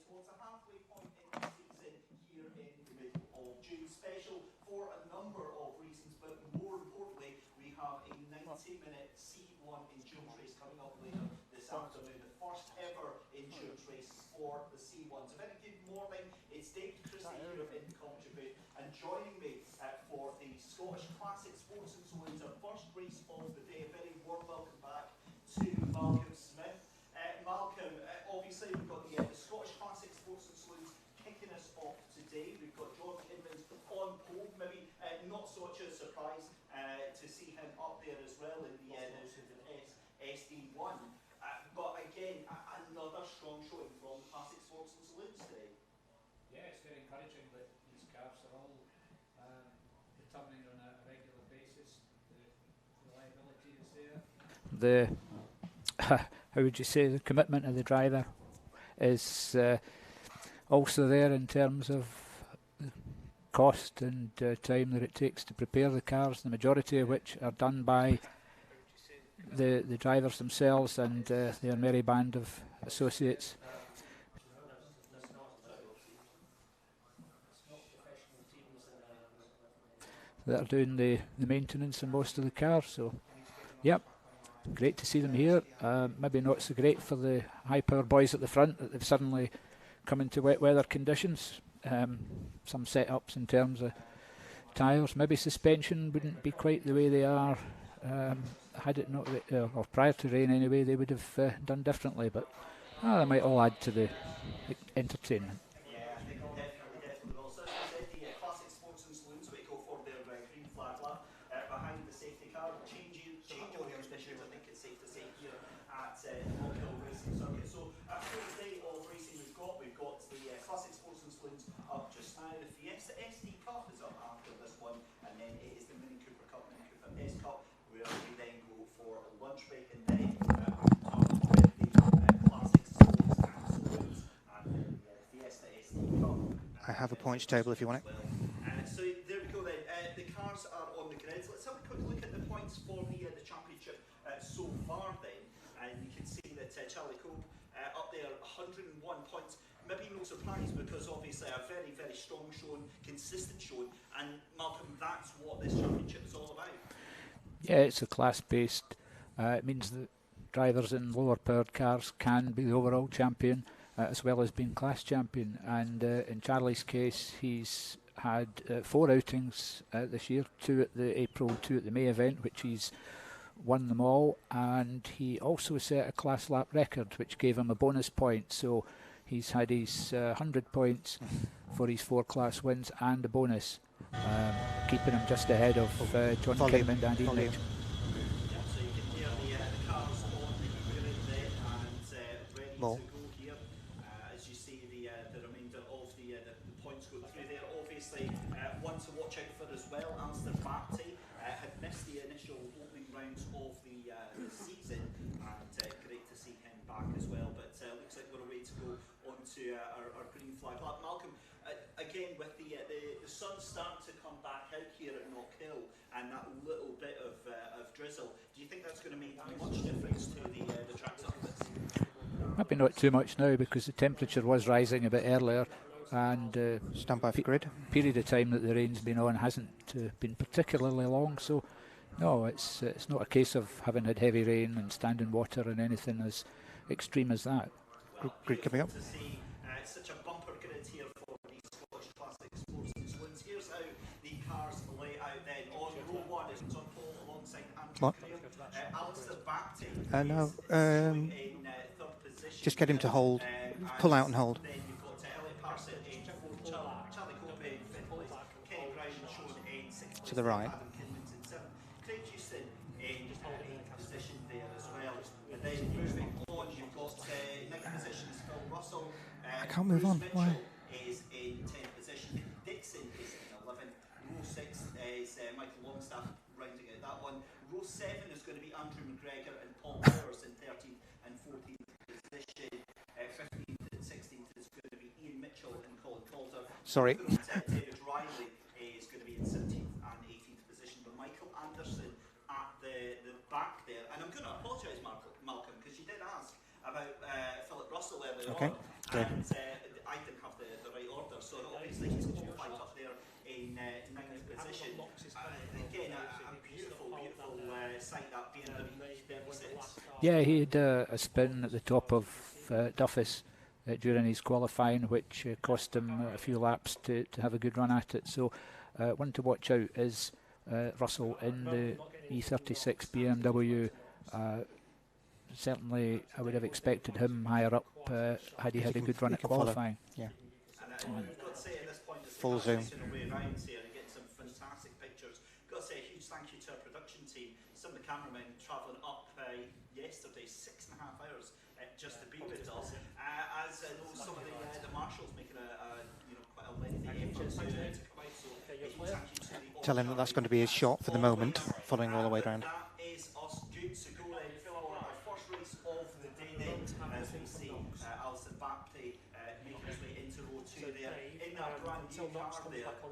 towards the halfway point in the season here in the middle of June. Special for a number of reasons, but more importantly, we have a 90-minute C1 endurance race coming up later this afternoon. The first ever endurance race for the C1. So very good morning. It's David Christie here in the commentary booth, and joining me for the Scottish Classic Sports and Saloons, our first race of the day. A very warm welcome back to Malcolm Smith. Malcolm, obviously we've got the Scottish Classic Sports and Saloons kicking us off today. We've got John Kinman's on pole, maybe not such a surprise to see him up there as well in the SD1. But again, another strong showing from Classic Sports and Saloons today. Yeah, it's very encouraging that these cars are all returning on a regular basis. The reliability is there. How would you say, the commitment of the driver is also there in terms of cost and time that it takes to prepare the cars, the majority of which are done by the drivers themselves and their merry band of associates. That are doing the maintenance on most of the cars, so yep, great to see them here. Maybe not so great for the high power boys at the front that they've suddenly come into wet weather conditions. Some setups in terms of tyres, maybe suspension wouldn't be quite the way they are. Had it not, or prior to rain anyway, they would have done differently, but they might all add to the entertainment. Yeah, I think definitely will. So as I said, the Classic Sports and Saloons will go for their green flag lap behind the safety car. Changeovers this year, I think it's safe to say, here at KNOCKHILL Racing Circuit. So first day of racing we've got the Classic Sports and Saloons up just now. The Fiesta SD Cup is up after this one, and then it is the Mini Cooper Cup, Mini Cooper S Cup, where we then go for a lunch break, and then we talk with the Classic Sports and Saloons and the Fiesta SD Cup. I have a points table if you want it. So there we go then. The cars are on the grids. Let's have a quick look at the points for the championship so far then. And you can see that Charlie Cope up there, 101 points. Maybe no surprise, because obviously a very, very strong showing, consistent showing. And Malcolm, that's what this championship is all about. Yeah, it's a class-based. It means that drivers in lower powered cars can be the overall champion as well as being class champion. And in Charlie's case, he's had 4 outings this year, 2 at the April, 2 at the May event, which he's won them all. And he also set a class lap record, which gave him a bonus point. So he's had his 100 points for his 4 class wins and a bonus, keeping him just ahead of John Kinman and Andy Mitchell. So you can hear the cars on the grid there and ready to go here. As you see the remainder of the points go through there. Obviously, one to watch out for as well, Alistair Barty had missed the initial opening rounds of the season, and great to see him back as well. But looks like we're away to go on to our green flag lap. Malcolm, again with the sun starting to come back out here at KNOCKHILL and that little bit of drizzle, do you think that's going to make much difference to the track surface? Maybe not too much now, because the temperature was rising a bit earlier, and Stand by for grid. period of time that the rain's been on hasn't been particularly long, so no, it's not a case of having had heavy rain and standing water and anything as extreme as that. Well, Grid coming up. To see such a bumper grid here for the Scottish Classic Sports and Saloons. Here's how the cars lay out then. On row 1 is on pole alongside Andrew Graham. Alistair Barty No, in third position. just get him to hold, pull out and hold. Then you've got Elliot Parson in fourth, Charlie Cope in fifth place, Kenny Brown shown in sixth place, To the right. Adam Kinman's in seventh, Craig Houston in eighth position there as well. And then moving on, you've got ninth position is Phil Russell. I can't move Bruce on. Mitchell Why? is in 10th position. Dixon is in 11th. Row 6 is Michael Longstaff rounding out that one. Row 7 is going to be Andrew McGregor and Paul Powers in 13th and 14th position. 15th and 16th is going to be Ian Mitchell and Colin Calder. Sorry. David Riley is going to be in 17th and 18th position. But Michael Anderson at the back there. And I'm going to apologise, Malcolm, because you did ask about Phillip Russell earlier on. Okay. And Yeah, he had a spin at the top of Duffus during his qualifying, which cost him a few laps to have a good run at it. So one to watch out is Russell in the E36 BMW. Certainly, I would have expected him higher up had he had a good run at qualifying. Yeah. And you've got to say at this point, as Full zoom. away around here and getting some fantastic pictures. Got to say a huge thank you to our production team. Some of the cameramen travelling up yesterday, 6.5 hours just to be with us. As I know, some of the marshals making quite a lengthy effort to come out. So a huge thank you to the Tell him that that's going to be his shot for the moment, following all the way around. That is us good to go then. Phil, our first race of the day then, as we see Alistair Bapty making his way into row 2 there in that brand new car there for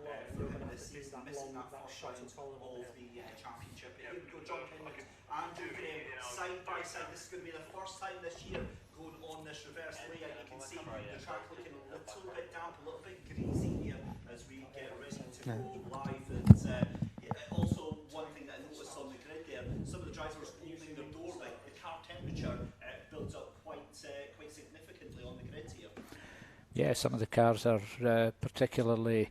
him this season, missing that first round of the championship. But here we go, John Kinman, Andrew Graham, side by side. This is going to be the first time this year going on this reverse layout. You can see the track looking a little bit damp, a little bit greasy here as we get ready to go live. And also one thing that I noticed on the grid there, some of the drivers opening their door, like the car temperature builds up quite significantly on the grid here. Yeah, some of the cars are particularly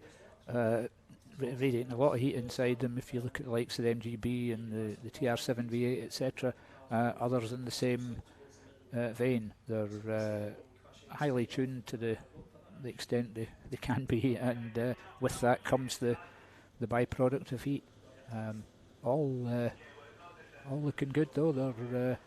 radiating a lot of heat inside them. If you look at the likes of the MGB and the TR7 V8, etc., others in the same vein, they're highly tuned to the extent they can be, and with that comes the byproduct of heat. All looking good though. They're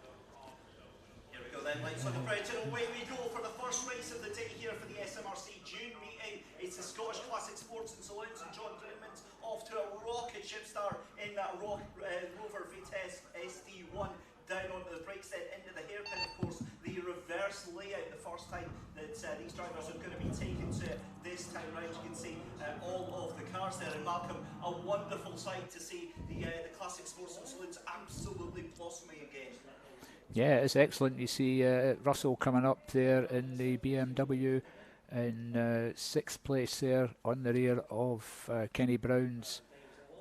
here we go then, lights on the bridge, and away we go for the first race of the day here for the SMRC June meeting. It's the Scottish Classic Sports and Saloons, and John Greenman's off to a rocket ship start in that Rover Vitesse SD1 down onto the brakes, then into the hairpin. Of course, the reverse layout, the first time that these drivers are going to be taken to this time round. You can see all of the cars there, and Malcolm, a wonderful sight to see the Classic Sports and Saloons absolutely blossoming again. Yeah, it's excellent. You see Russell coming up there in the BMW in 6th place there on the rear of Kenny Brown's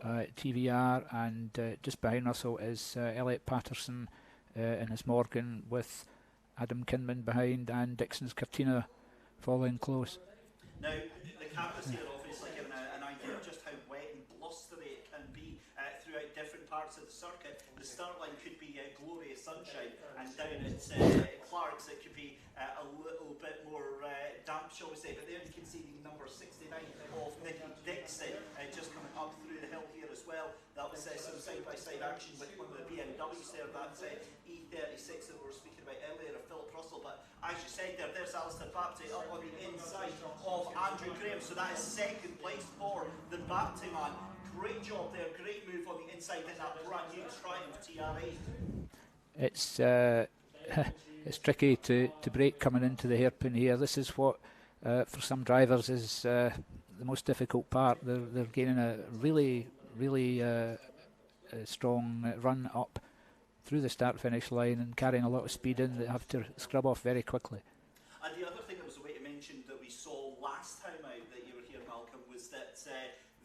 TVR, and just behind Russell is Elliot Patterson in his Morgan, with Adam Kinman behind and Dixon's Cortina following close. Now, the cameras here obviously giving an idea of just how wet and blustery it can be throughout different parts of the circuit. The start line could be glorious sunshine, and down at Clark's it could be a little bit more damp, shall we say. But there you can see the number 69 of Nicky Dixon just coming up through the hill here as well. That was some side-by-side action with one of the BMWs there. That's E36 that we were speaking about earlier of Phillip Russell. But as you said there's Alistair Bapty up on the inside of Andrew Graham. So that is second place for the Bapty man. Great job there, great move on the inside in that brand new Triumph TR8. It's tricky to brake coming into the hairpin here. This is what for some drivers is the most difficult part. They're gaining a really strong run up through the start-finish line and carrying a lot of speed in that have to scrub off very quickly. And the other thing that was a way to mention that we saw last time out that you were here, Malcolm, was that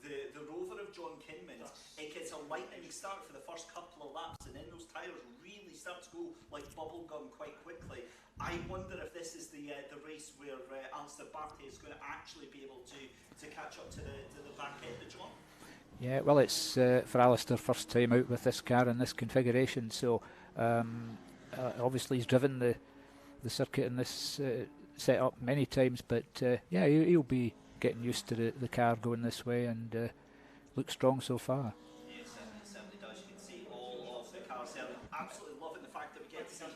the Rover of John Kinman, it gets a lightning start for the first couple of laps, and then those tyres really start to go like bubble gum quite quickly. I wonder if this is the race where Alistair Bapty is going to actually be able to catch up to the back end of John. Yeah, well, it's for Alistair first time out with this car in this configuration, so obviously he's driven the circuit in this setup many times, but yeah, he'll be getting used to the car going this way, and looks strong so far. Yeah, it certainly does. You can see all of the cars there. Absolutely loving the fact that we get to see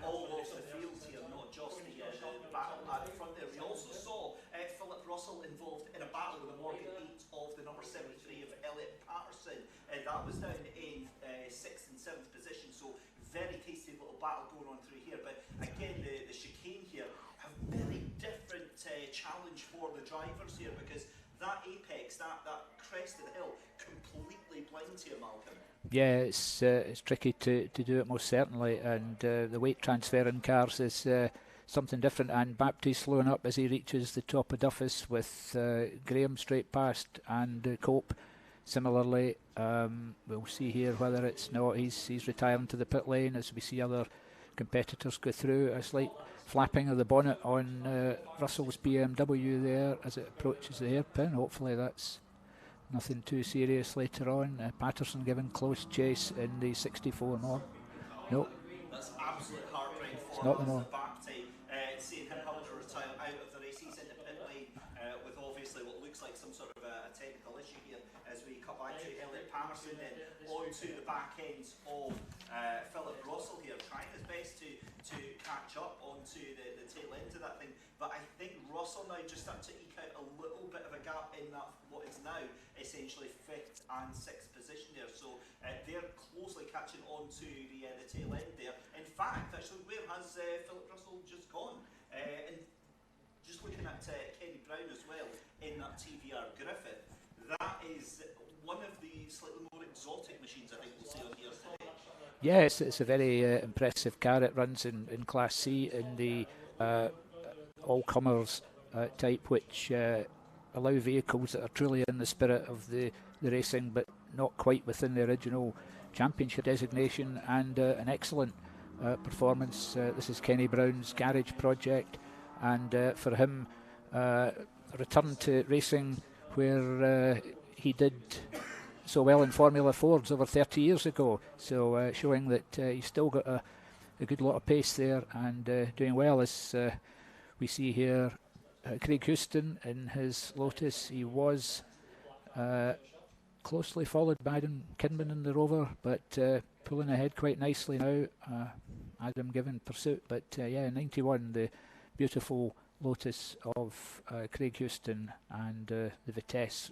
all of the fields here, not just the battle at the front there. We also saw Phillip Russell involved in a battle with a Morgan 8 of the number 73 of Elliot Patterson. That was down in 6th and 7th position, so very tasty little battle going on through here. But again, the chicane here, a very different challenge for the drivers here, because that apex, that crest of the hill, completely blinds here, Malcolm. Yeah, it's tricky to do it, most certainly, and the weight transfer in cars is something different, and Bapty's slowing up as he reaches the top of Duffus, with Graham straight past, and Cope similarly. We'll see here whether it's not. He's retiring to the pit lane as we see other competitors go through. A slight flapping of the bonnet on Russell's BMW there as it approaches the hairpin. Hopefully that's nothing too serious later on. Patterson giving close chase in the 64 norm. Nope. That's absolute heartbreak for it's not the norm. Seeing him having to retire out of the race. He's in the pit lane with obviously what looks like some sort of a technical issue here as we come back to Elliot Patterson then onto the back end of Phillip Russell here, trying his best to catch up onto the tail end of that thing. But I think Russell now just starting to eke out a little bit of a gap in that what is now essentially 5th and 6th position there. So they're closely catching on to the tail end there. In fact, actually, where has Phillip Russell just gone? And just looking at Kenny Brown as well in that TVR Griffith, that is one of the slightly more exotic machines I think we'll see on here today. Yes, it's a very impressive car. It runs in Class C in the all-comers type, which allow vehicles that are truly in the spirit of the racing, but not quite within the original championship designation, and an excellent performance. This is Kenny Brown's garage project, and for him, return to racing where he did so well in Formula Fords over 30 years ago. So showing that he's still got a good lot of pace there and doing well. As we see here, Craig Houston in his Lotus. He was closely followed by Adam Kinman in the Rover, but pulling ahead quite nicely now. Adam given pursuit, but yeah, 91, the beautiful Lotus of Craig Houston, and the Vitesse,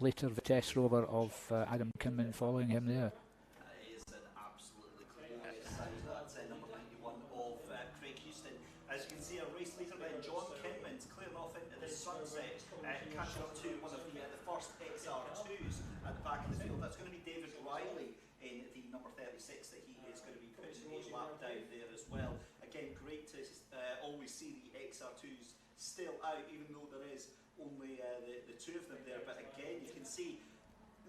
later Vitesse Rover of Adam Kinman following him there. It is an absolutely glorious sound, that number 91 of Craig Houston. As you can see, a race leader then, John Kinman's clearing off into the sunset, catching up to one of the first XR2s at the back of the field. That's going to be David Riley in the number 36 that he is going to be putting a lap down there as well. Again, great to always see the XR2s still out, even though there is only the two of them there. But again, you can see,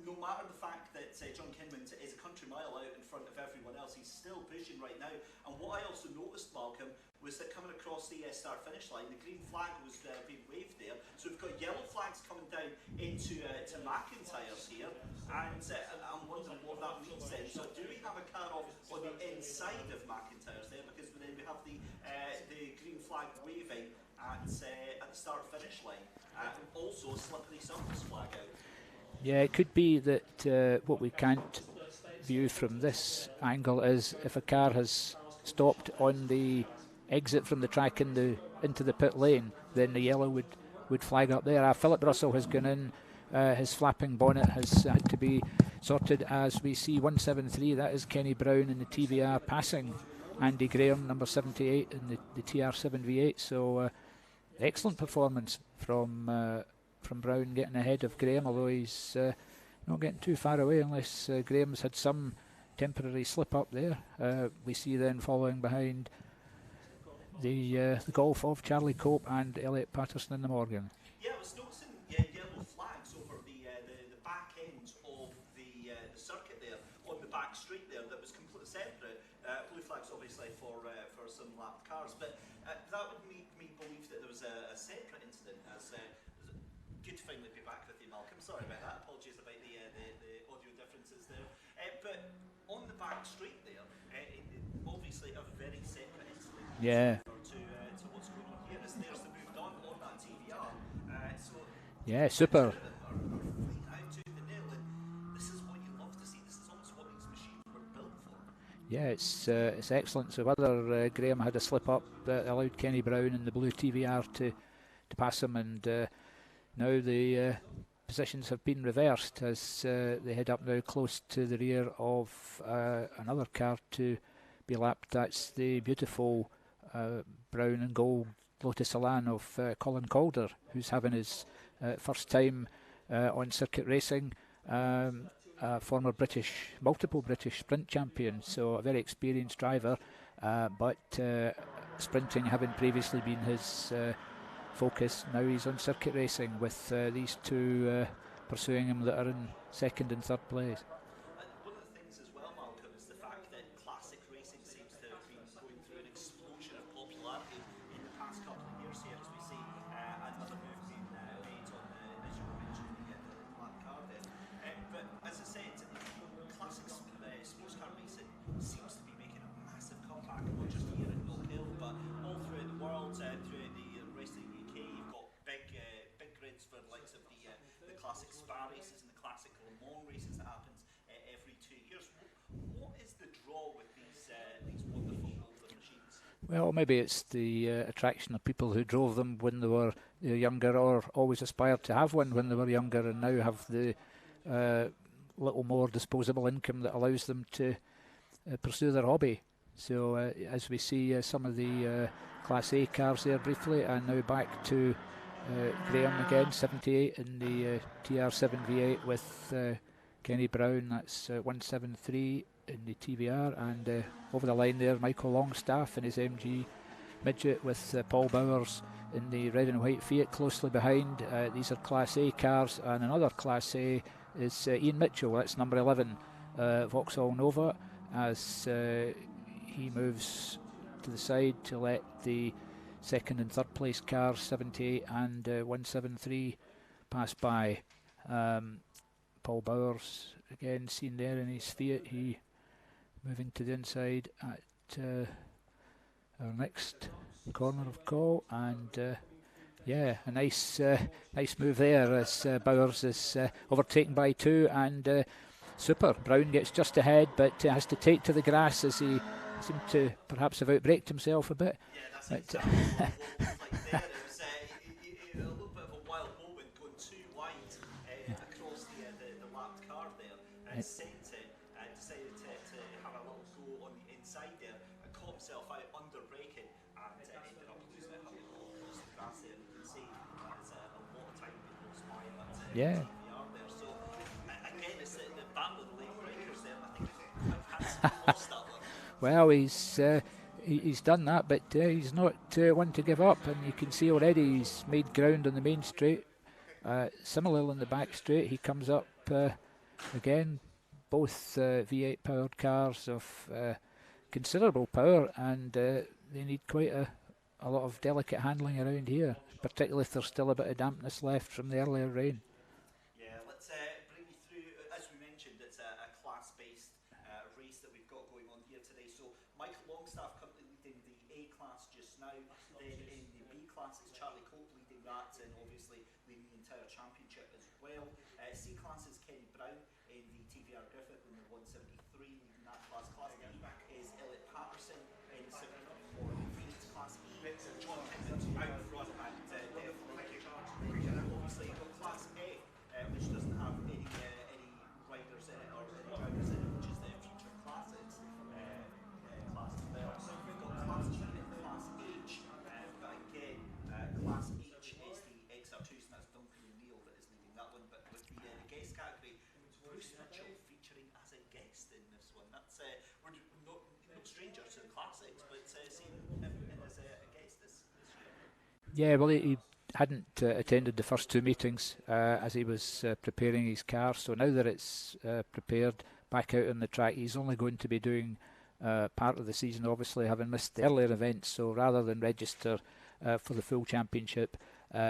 no matter the fact that John Kinman is a country mile out in front of everyone else, he's still pushing right now. And what I also noticed, Malcolm, was that coming across the start-finish line, the green flag was being waved there. So we've got yellow flags coming down into to McIntyre's here, and I'm wondering what that means then. So do we have a car off on the inside of McIntyre's there? Because then we have the green flag waving at the start-finish line, and also a slippery surface flag out. Yeah, it could be that what we can't view from this angle is if a car has stopped on the exit from the track into the pit lane, then the yellow would flag up there. Phillip Russell has gone in. His flapping bonnet has had to be sorted as we see 173. That is Kenny Brown in the TVR passing Andy Graham, number 78 in the TR7 V8. So excellent performance from Brown, getting ahead of Graham, although he's not getting too far away unless Graham's had some temporary slip up there. We see then following behind the Golf of Charlie Cope and Elliot Patterson in the Morgan. Yeah, I was noticing yellow flags over the back end of the circuit there, on the back street there, that was completely separate. Blue flags obviously for some lapped cars, but that would make me believe that there was a separate incident. As good to finally be back with you, Malcolm. Sorry about that. Apologies about the audio differences there. But on the back street there, obviously a very separate incident. Yeah. To what's going on here. As there's the move done on that TVR. So yeah, super. This is what you love to see. This is almost what these machines were built for. Yeah, it's excellent. So whether Graham had a slip up that allowed Kenny Brown in the blue TVR to pass him, and now the positions have been reversed as they head up now close to the rear of another car to be lapped. That's the beautiful brown and gold Lotus Elan of Colin Calder, who's having his first time on circuit racing. Former multiple British sprint champion, so a very experienced driver, but sprinting having previously been his focus. Now he's on circuit racing with these two pursuing him that are in second and third place. One of the things as well, Malcolm, is the fact that classic racing seems to have been going draw with these wonderful older machines? Well, maybe it's the attraction of people who drove them when they were younger, or always aspired to have one when they were younger, and now have the little more disposable income that allows them to pursue their hobby. So as we see some of the Class A cars there briefly, and now back to Graham again, 78 in the TR7 V8 with Kenny Brown, that's 173 in the TVR, and over the line there Michael Longstaff in his MG midget with Paul Bowers in the red and white Fiat closely behind. These are Class A cars, and another Class A is Ian Mitchell, that's number 11, Vauxhall Nova, as he moves to the side to let the second and third place cars 78 and 173 pass by. Paul Bowers again seen there in his Fiat, he moving to the inside at our next corner of call, and yeah, a nice move there as Bowers is overtaken by two, and super. Brown gets just ahead, but has to take to the grass as he seemed to perhaps have outbraked himself a bit. Yeah, that's exactly what it was like there. It was a little bit of a wild moment going too wide across the lapped car there, and sent it and decided to have a little go on the inside there, and caught himself out under braking, and ended up losing it, having to go across the grass there. And you can see there's a lot of time being lost by that TVR there. So again, it's the battle of the late breakers there, and I think quite handsomely lost that one. Well, he's done that, but he's not one to give up, and you can see already he's made ground on the main straight. Similarly on the back straight, he comes up again, both V8 powered cars of considerable power, and they need quite a lot of delicate handling around here, particularly if there's still a bit of dampness left from the earlier rain. Yeah, let's bring you through, as we mentioned, it's a class-based race that we've got going on here today. So Michael Longstaff currently leading the A class just now, then in the B class it's Charlie Cope leading that, and obviously leading the entire championship as well. C class is Kenny Brown in the TVR Griffith in the 173, leading that class. Class D is Elliot Patterson in the 704 Phoenix. Class E, John Hinton's out front, and obviously you've got Class F, which doesn't have any riders in it or any drivers in it, which is the future classes class as well. So you've got Class G and Class H, but again, Class H is the XR2s, and that's Duncan O'Neill that is leading that one. But with the guest category, Bruce Mitchell featuring as a guest in this one. That's we're no stranger to the classics, but seeing him as a guest this year. Yeah, well, he hadn't attended the first two meetings as he was preparing his car, so now that it's prepared back out on the track, he's only going to be doing part of the season, obviously having missed the earlier events. So rather than register for the full championship,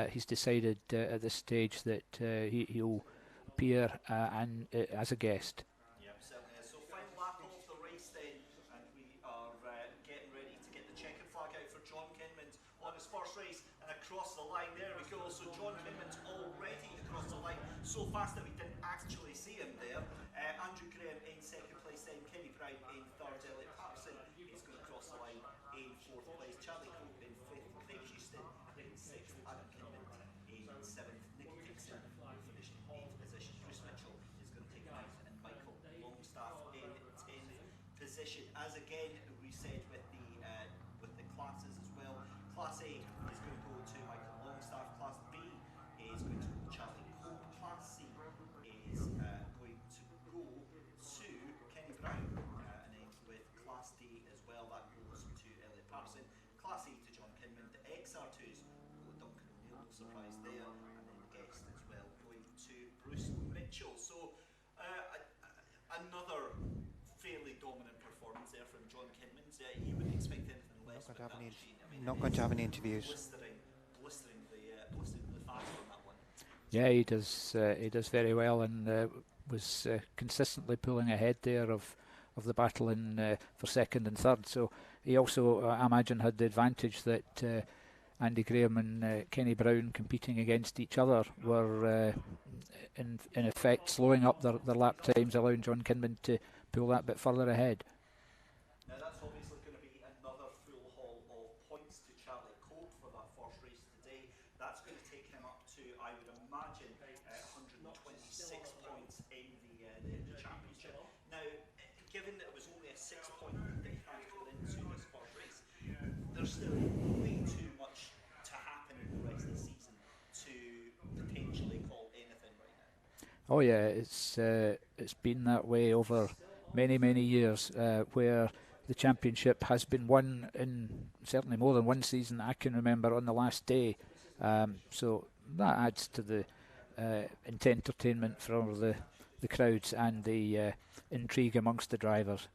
he's decided at this stage that he'll appear and as a guest. Yep, certainly is. So final lap of the race then, and we are getting ready to get the checkered flag out for John Kinmans on his first race, and across the line there we go. So John Kinmans already across the line, so fast that we didn't actually see him there. Andrew Graham in second place, then Kenny Brown in third, Elliot Patterson is going to cross the line in fourth place, Charlie Cope in fifth, Craig Houston in sixth, Adam Kinman in seventh, Nick Dixon will finish in eighth position, Bruce Mitchell is going to take ninth, and Michael Longstaff in 10th position. As again we said with the classes as well, Class A is going to go to Michael Longstaff, Class B is going to go to Charlie Cope, Class C is going to go to Kenny Brown, and then with Class D as well, that goes to Elliot Patterson, Class E to John Kinman, the XR2s go to Duncan O'Neill, no surprise there, and then the guest as well going to Bruce Mitchell. So another fairly dominant performance there from John Kinmans. You wouldn't expect anything less with that machine. I mean, not going to have any interviews. Blisteringly fast on that one. Yeah, he does very well, and was consistently pulling ahead there of the battle in for second and third. So he also, I imagine, had the advantage that Andy Graham and Kenny Brown competing against each other were in effect slowing up their lap times, allowing John Kinman to pull that bit further ahead. That's going to take him up to, I would imagine, 126 points in the championship. Now, given that it was only a 6-point lead that he had going into this first race, there's still way too much to happen in the rest of the season to potentially call anything right now. Oh yeah, it's been that way over many years, where the championship has been won in certainly more than one season I can remember on the last day. So that adds to the entertainment for the crowds and the intrigue amongst the drivers.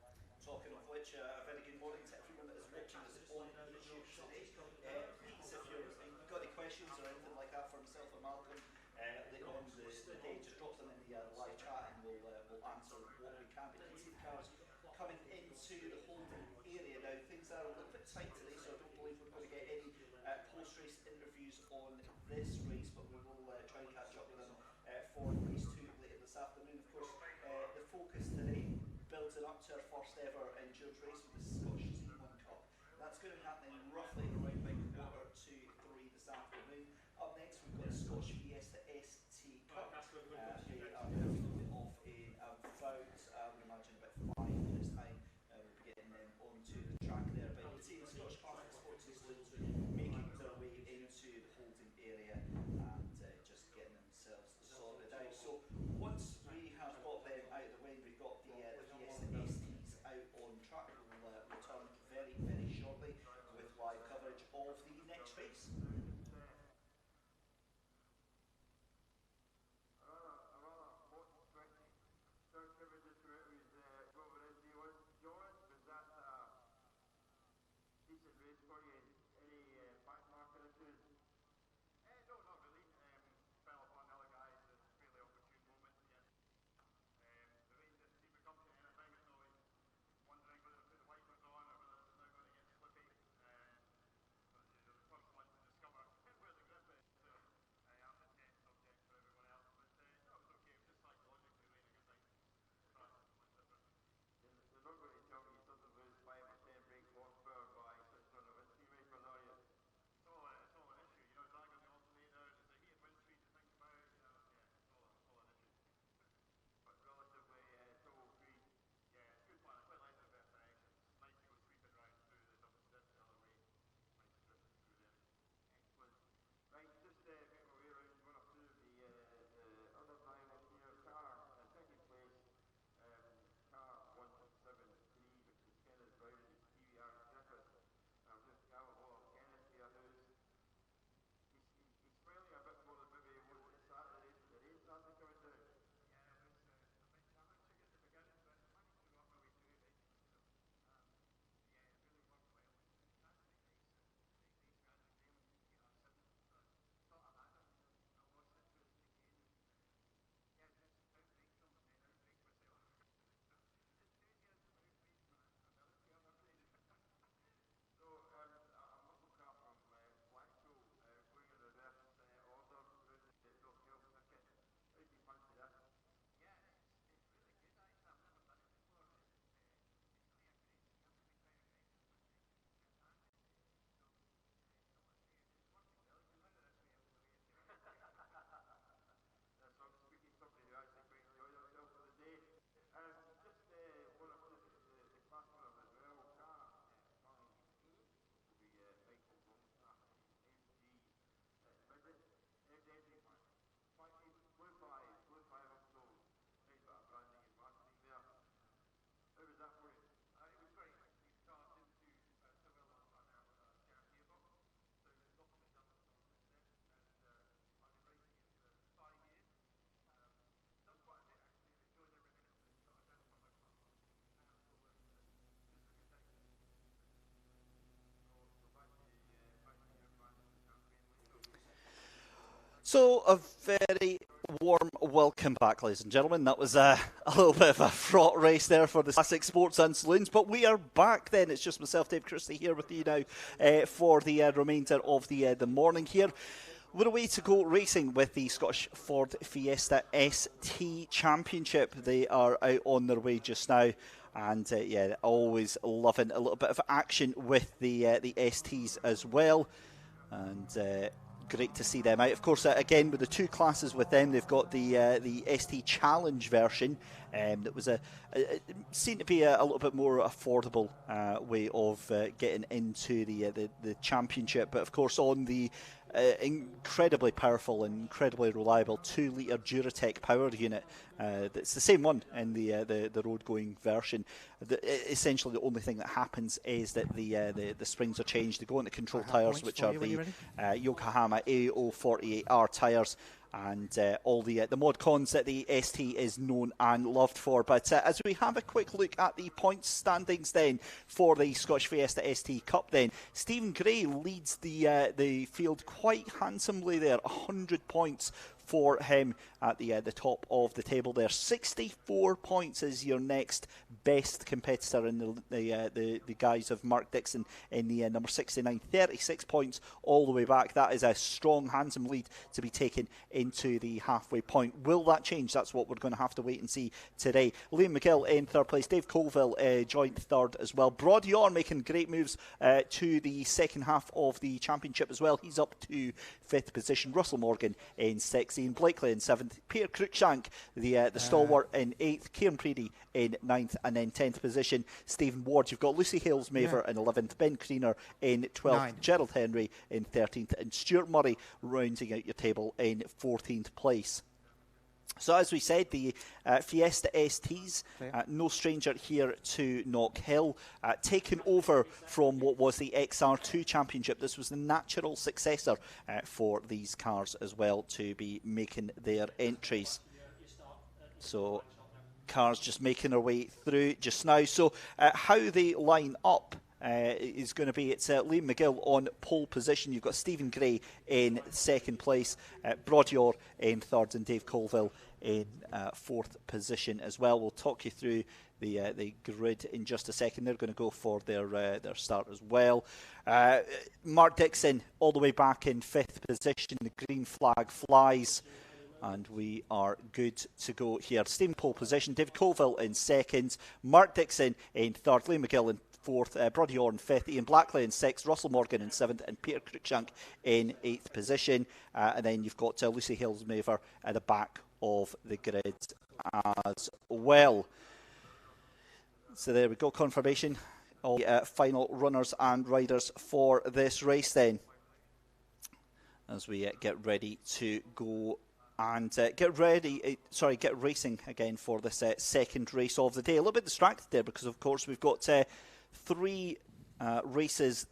Talking of which, a very good morning to everyone that is watching us on YouTube today. Please, if you've got any questions or anything like that for myself or Malcolm later on the day, just drop them in the live chat and we'll answer what we can. But you can see the cars coming into the holding area now. Things are a little bit tight today, so I don't believe we're going to get any post-race interviews on this race, but we will try and catch up with them for race 2 later this afternoon. Of course, the focus today, building up to our first ever endurance race with the Scottish C1 Cup. That's going to be happening roughly around about 2:45 this afternoon. Up next, we've got the Scottish Fiesta ST Cup. They are going to be off in about, I would imagine, about 5 minutes' time. We'll be getting them onto the track there. But you can see the Scottish Classic Sports Saloons making their way into the holding area and just getting themselves sorted out. So once we have got them out of the way, we've got the Fiesta STs out on track. We'll return very shortly with live coverage of the next race. So a very warm welcome back, ladies and gentlemen. That was a little bit of a fraught race there for the Classic Sports and Saloons, but we are back then. It's just myself, Dave Christie, here with you now for the remainder of the morning here. We're away to go racing with the Scottish Ford Fiesta ST Championship. They are out on their way just now. And yeah, always loving a little bit of action with the STs as well. And great to see them out. Of course, again, with the two classes with them, they've got the ST Challenge version. That was seemed to be a little bit more affordable way of getting into the championship. But of course, on the incredibly powerful and incredibly reliable 2-litre Duratec power unit. It's the same one in the road-going version. Essentially, the only thing that happens is that the springs are changed. They go into control tyres, which are the Yokohama AO48R tyres. And all the mod cons that the ST is known and loved for. But as we have a quick look at the points standings then for the Scottish Fiesta ST Cup then, Stephen Gray leads the field quite handsomely there, 100 points for him at the top of the table there. 64 points is your next best competitor in the guise of Mark Dixon in the number 69. 36 points all the way back. That is a strong, handsome lead to be taken into the halfway point. Will that change? That's what we're going to have to wait and see today. Liam McGill in third place. Dave Colville joined third as well. Broadyor making great moves to the second half of the championship as well. He's up to fifth position. Russell Morgan in sixth. Ian Blakely in seventh. Peter Cruikshank, the stalwart, in eighth. Kieran Preedy in ninth, and then 10th position Stephen Ward. You've got Lucy Hales-Maver in 11th, Ben Creener in 12th, Gerald Henry in 13th, and Stuart Murray rounding out your table in 14th place. So as we said, the Fiesta STs, no stranger here to Knockhill, taken over from what was the XR2 Championship. This was the natural successor for these cars as well to be making their entries. So cars just making their way through just now. So how they line up is going to be, it's Liam McGill on pole position. You've got Stephen Gray in second place, Broadyor in third, and Dave Colville in fourth position as well. We'll talk you through the grid in just a second. They're going to go for their start as well. Mark Dixon all the way back in fifth position. The green flag flies, and we are good to go here. Staying pole position, David Colville in second, Mark Dixon in third, Liam McGill in fourth, Broadyor in fifth, Ian Blackley in sixth, Russell Morgan in seventh, and Peter Cruikshank in eighth position. And then you've got Lucy Hales-Maver at the back of the grid as well. So there we go, confirmation of the final runners and riders for this race then, as we get ready to go and get racing again for this second race of the day. A little bit distracted there because, of course, we've got three races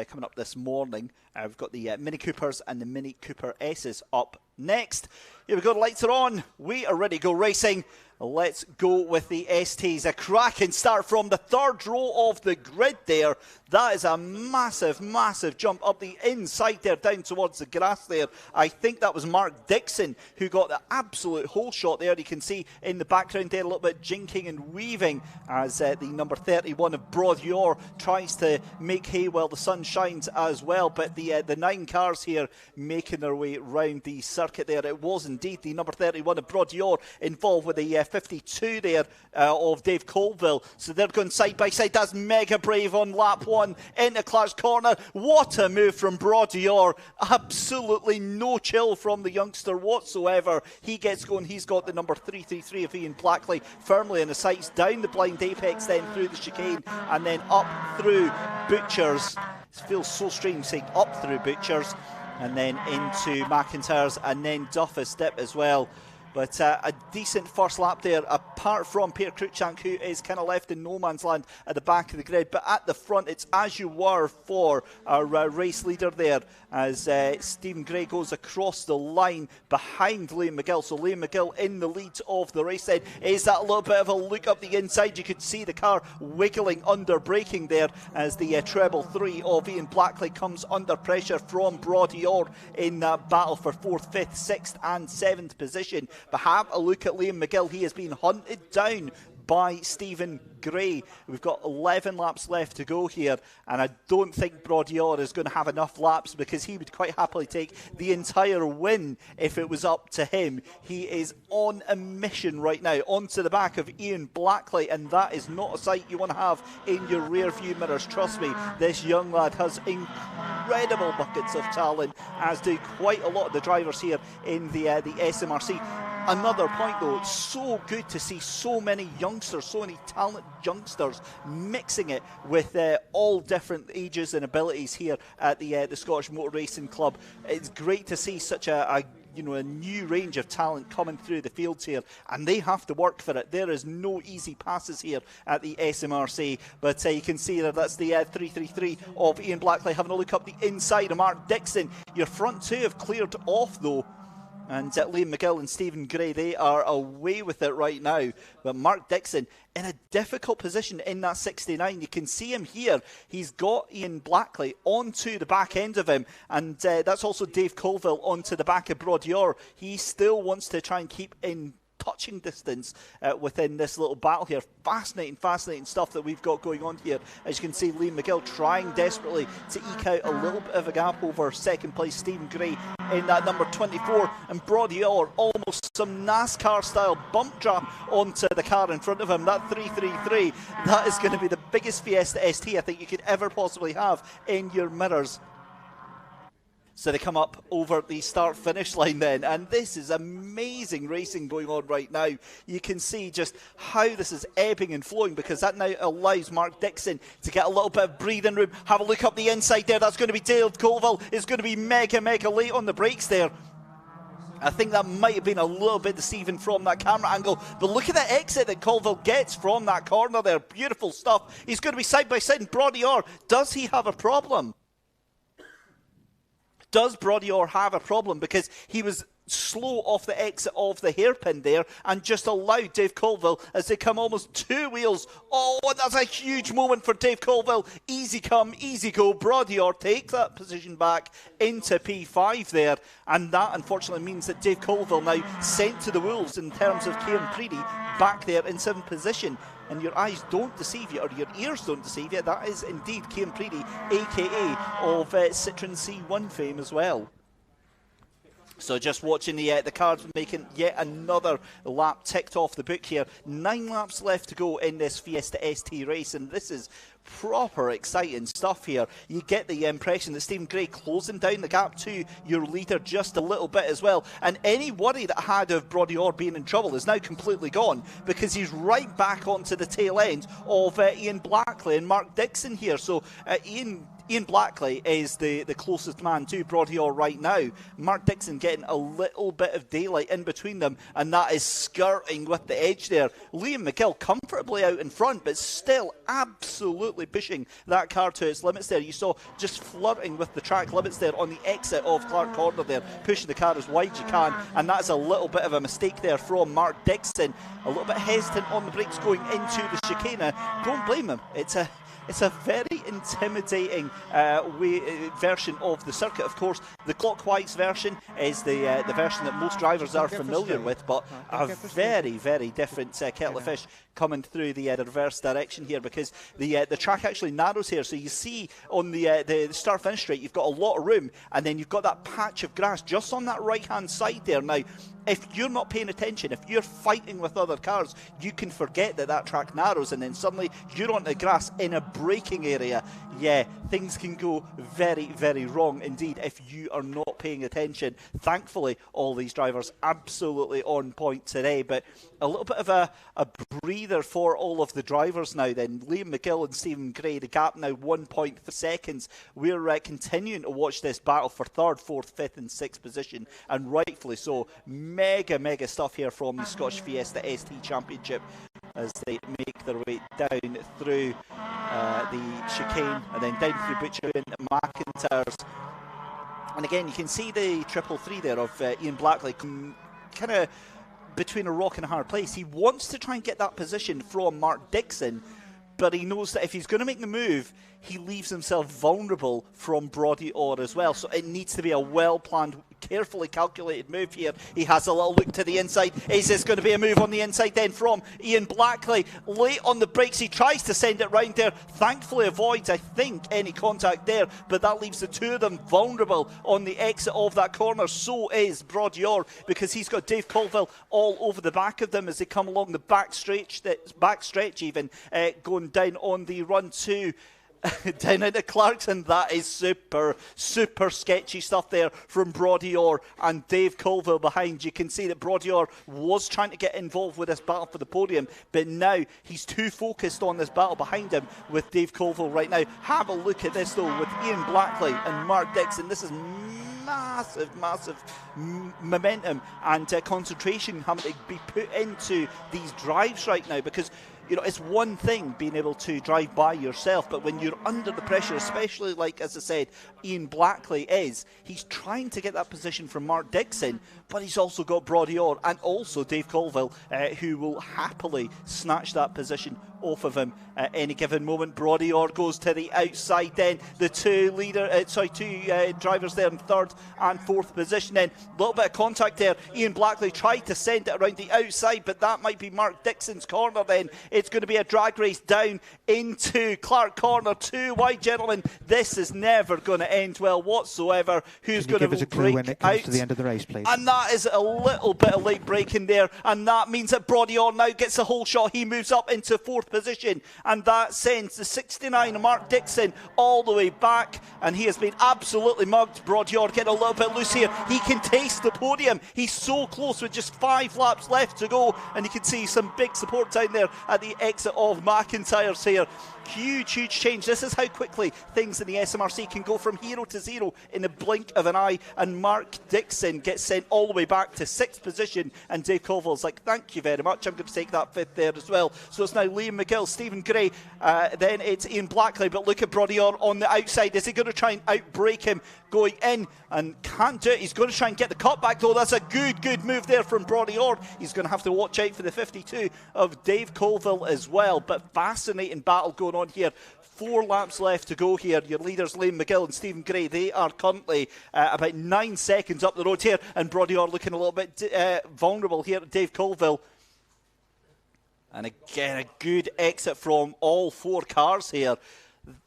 coming up this morning. We've got the Mini Coopers and the Mini Cooper S's up next. Here we go, the lights are on. We are ready to go racing. Let's go with the STs. A cracking start from the third row of the grid there. That is a massive, massive jump up the inside there, down towards the grass there. I think that was Mark Dixon who got the absolute hole shot there. You can see in the background there a little bit jinking and weaving as the number 31 of Broadyor tries to make hay while the sun shines as well. But the 9 cars here making their way round the circuit there. It was indeed the number 31 of Broadyor involved with the 52 there of Dave Colville. So they're going side by side. That's Mega Brave on lap 1 into Clark's corner. What a move from Broadyor. Absolutely no chill from the youngster whatsoever. He gets going. He's got the number 333 of Ian Blackley firmly in the sights, down the blind apex, then through the chicane, and then up through Butchers. It feels so strange saying up through Butchers, and then into McIntyre's, and then Duffus dip as well. But a decent first lap there, apart from Peter Cruikshank, who is kind of left in no man's land at the back of the grid. But at the front, it's as you were for our race leader there, as Stephen Gray goes across the line behind Liam McGill. So Liam McGill in the lead of the race then. Is that a little bit of a look up the inside? You could see the car wiggling under braking there as the treble 3 of Ian Blackley comes under pressure from Broadyor in that battle for 4th, 5th, 6th and 7th position. But have a look at Liam McGill. He has been hunted down by Stephen Gray. We've got 11 laps left to go here, and I don't think Brodior is going to have enough laps, because he would quite happily take the entire win if it was up to him. He is on a mission right now, onto the back of Ian Blackley, and that is not a sight you want to have in your rear view mirrors. Trust me, this young lad has incredible buckets of talent, as do quite a lot of the drivers here in the SMRC. Another point though, it's so good to see so many youngsters, so many talented youngsters mixing it with all different ages and abilities here at the Scottish Motor Racing Club. It's great to see such a new range of talent coming through the fields here, and they have to work for it. There is no easy passes here at the SMRC, but you can see that that's the 333 of Ian Blackley having a look up the inside of Mark Dixon. Your front two have cleared off though, and Liam McGill and Stephen Gray, they are away with it right now. But Mark Dixon in a difficult position in that 69. You can see him here. He's got Ian Blackley onto the back end of him, and that's also Dave Colville onto the back of Brodior. He still wants to try and keep in touching distance within this little battle here. Fascinating stuff that we've got going on here. As you can see, Liam McGill trying desperately to eke out a little bit of a gap over second place Stephen Gray in that number 24, and Brodior almost some NASCAR style bump drop onto the car in front of him. That 333, that is going to be the biggest Fiesta ST I think you could ever possibly have in your mirrors. So they come up over the start-finish line then, and this is amazing racing going on right now. You can see just how this is ebbing and flowing, because that now allows Mark Dixon to get a little bit of breathing room. Have a look up the inside there. That's going to be Dave Colville. Is going to be mega late on the brakes there. I think that might have been a little bit deceiving from that camera angle, but look at the exit that Colville gets from that corner there. Beautiful stuff. He's going to be side by side in Brodior. Does he have a problem? Does Brodior have a problem? Because he was slow off the exit of the hairpin there and just allowed Dave Colville as they come almost two wheels. Oh, that's a huge moment for Dave Colville. Easy come, easy go. Brodior takes that position back into P5 there, and that unfortunately means that Dave Colville now sent to the wolves in terms of Kieran Preedy back there in 7th position. And your eyes don't deceive you, or your ears don't deceive you. That is indeed Kieran Preedy, aka of Citroen C1 fame as well. So just watching the cars making yet another lap ticked off the book here. 9 laps left to go in this Fiesta ST race, and this is proper exciting stuff here. You get the impression that Stephen Gray closing down the gap to your leader just a little bit as well, and any worry that I had of Brodior being in trouble is now completely gone, because he's right back onto the tail end of Ian Blackley and Mark Dixon here. So Ian Blackley is the closest man to Brodior right now. Mark Dixon getting a little bit of daylight in between them, and that is skirting with the edge there. Liam McGill comfortably out in front, but still absolutely pushing that car to its limits there. You saw just flirting with the track limits there on the exit of Clark Corner there, pushing the car as wide as you can, and that's a little bit of a mistake there from Mark Dixon. A little bit hesitant on the brakes going into the chicane. Don't blame him. It's a very intimidating version of the circuit. Of course, the clockwise version is the version that most drivers are familiar with, but a very different kettle of fish coming through the reverse direction here, because the track actually narrows here. So you see on the start-finish straight, you've got a lot of room, and then you've got that patch of grass just on that right-hand side there. Now, if you're not paying attention, if you're fighting with other cars, you can forget that track narrows, and then suddenly you're on the grass in a braking area. Yeah, things can go very wrong indeed if you are not paying attention. Thankfully, all these drivers absolutely on point today, but a little bit of a breather for all of the drivers now then. Liam McGill and Stephen Gray, the gap now 1.3 seconds. We're continuing to watch this battle for 3rd, 4th, 5th and 6th position, and rightfully so. Mega stuff here from the Scottish Fiesta ST Championship as they make their way down through the chicane and then down through Butcher into McIntyre's. And again, you can see the 333 there of Ian Blackley kind of between a rock and a hard place. He wants to try and get that position from Mark Dixon, but he knows that if he's going to make the move, he leaves himself vulnerable from Brody Orr as well. So it needs to be a well-planned, carefully calculated move here. He has a little look to the inside. Is this going to be a move on the inside then from Ian Blackley? Late on the brakes, he tries to send it round there. Thankfully avoids, I think, any contact there, but that leaves the two of them vulnerable on the exit of that corner. So is Brody Orr, because he's got Dave Colville all over the back of them as they come along the back stretch even, going down on the run to down into Clarkson. That is super sketchy stuff there from Brody Orr and Dave Colville behind. You can see that Brody Orr was trying to get involved with this battle for the podium, but now he's too focused on this battle behind him with Dave Colville right now. Have a look at this though with Ian Blackley and Mark Dixon. This is massive momentum and concentration having to be put into these drives right now, because you know, it's one thing being able to drive by yourself, but when you're under the pressure, especially like, as I said, Ian Blackley is, he's trying to get that position from Mark Dixon, but he's also got Brody Orr and also Dave Colville, who will happily snatch that position off of him at any given moment. Brody Orr goes to the outside then. The two drivers there in third and fourth position then. A little bit of contact there. Ian Blackley tried to send it around the outside, but that might be Mark Dixon's corner then. It's going to be a drag race down into Clark Corner. Two wide, gentlemen. This is never going to end well whatsoever. Who's going to give us a clue when it comes to the end of the race, please? And that is a little bit of late braking there, and that means that Brody Orr now gets a whole shot. He moves up into fourth position, and that sends the 69 Mark Dixon all the way back, and he has been absolutely mugged. Brody Orr getting a little bit loose here. He can taste the podium. He's so close with just 5 laps left to go, and you can see some big support down there at the exit of McIntyre's here. Huge change. This is how quickly things in the SMRC can go from hero to zero in the blink of an eye, and Mark Dixon gets sent all the way back to 6th position, and Dave Colville's like, thank you very much, I'm going to take that 5th there as well. So it's now Liam McGill, Stephen Gray, then it's Ian Blackley, but look at Brody Orr on the outside. Is he going to try and outbrake him going in? And can't do it. He's going to try and get the cut back though. That's a good move there from Brody Orr. He's going to have to watch out for the 52 of Dave Colville as well. But fascinating battle going on here. 4 laps left to go here. Your leaders, Liam McGill and Stephen Gray, they are currently about 9 seconds up the road here, and Brody Orr looking a little bit vulnerable here at Dave Colville. And again, a good exit from all 4 cars here.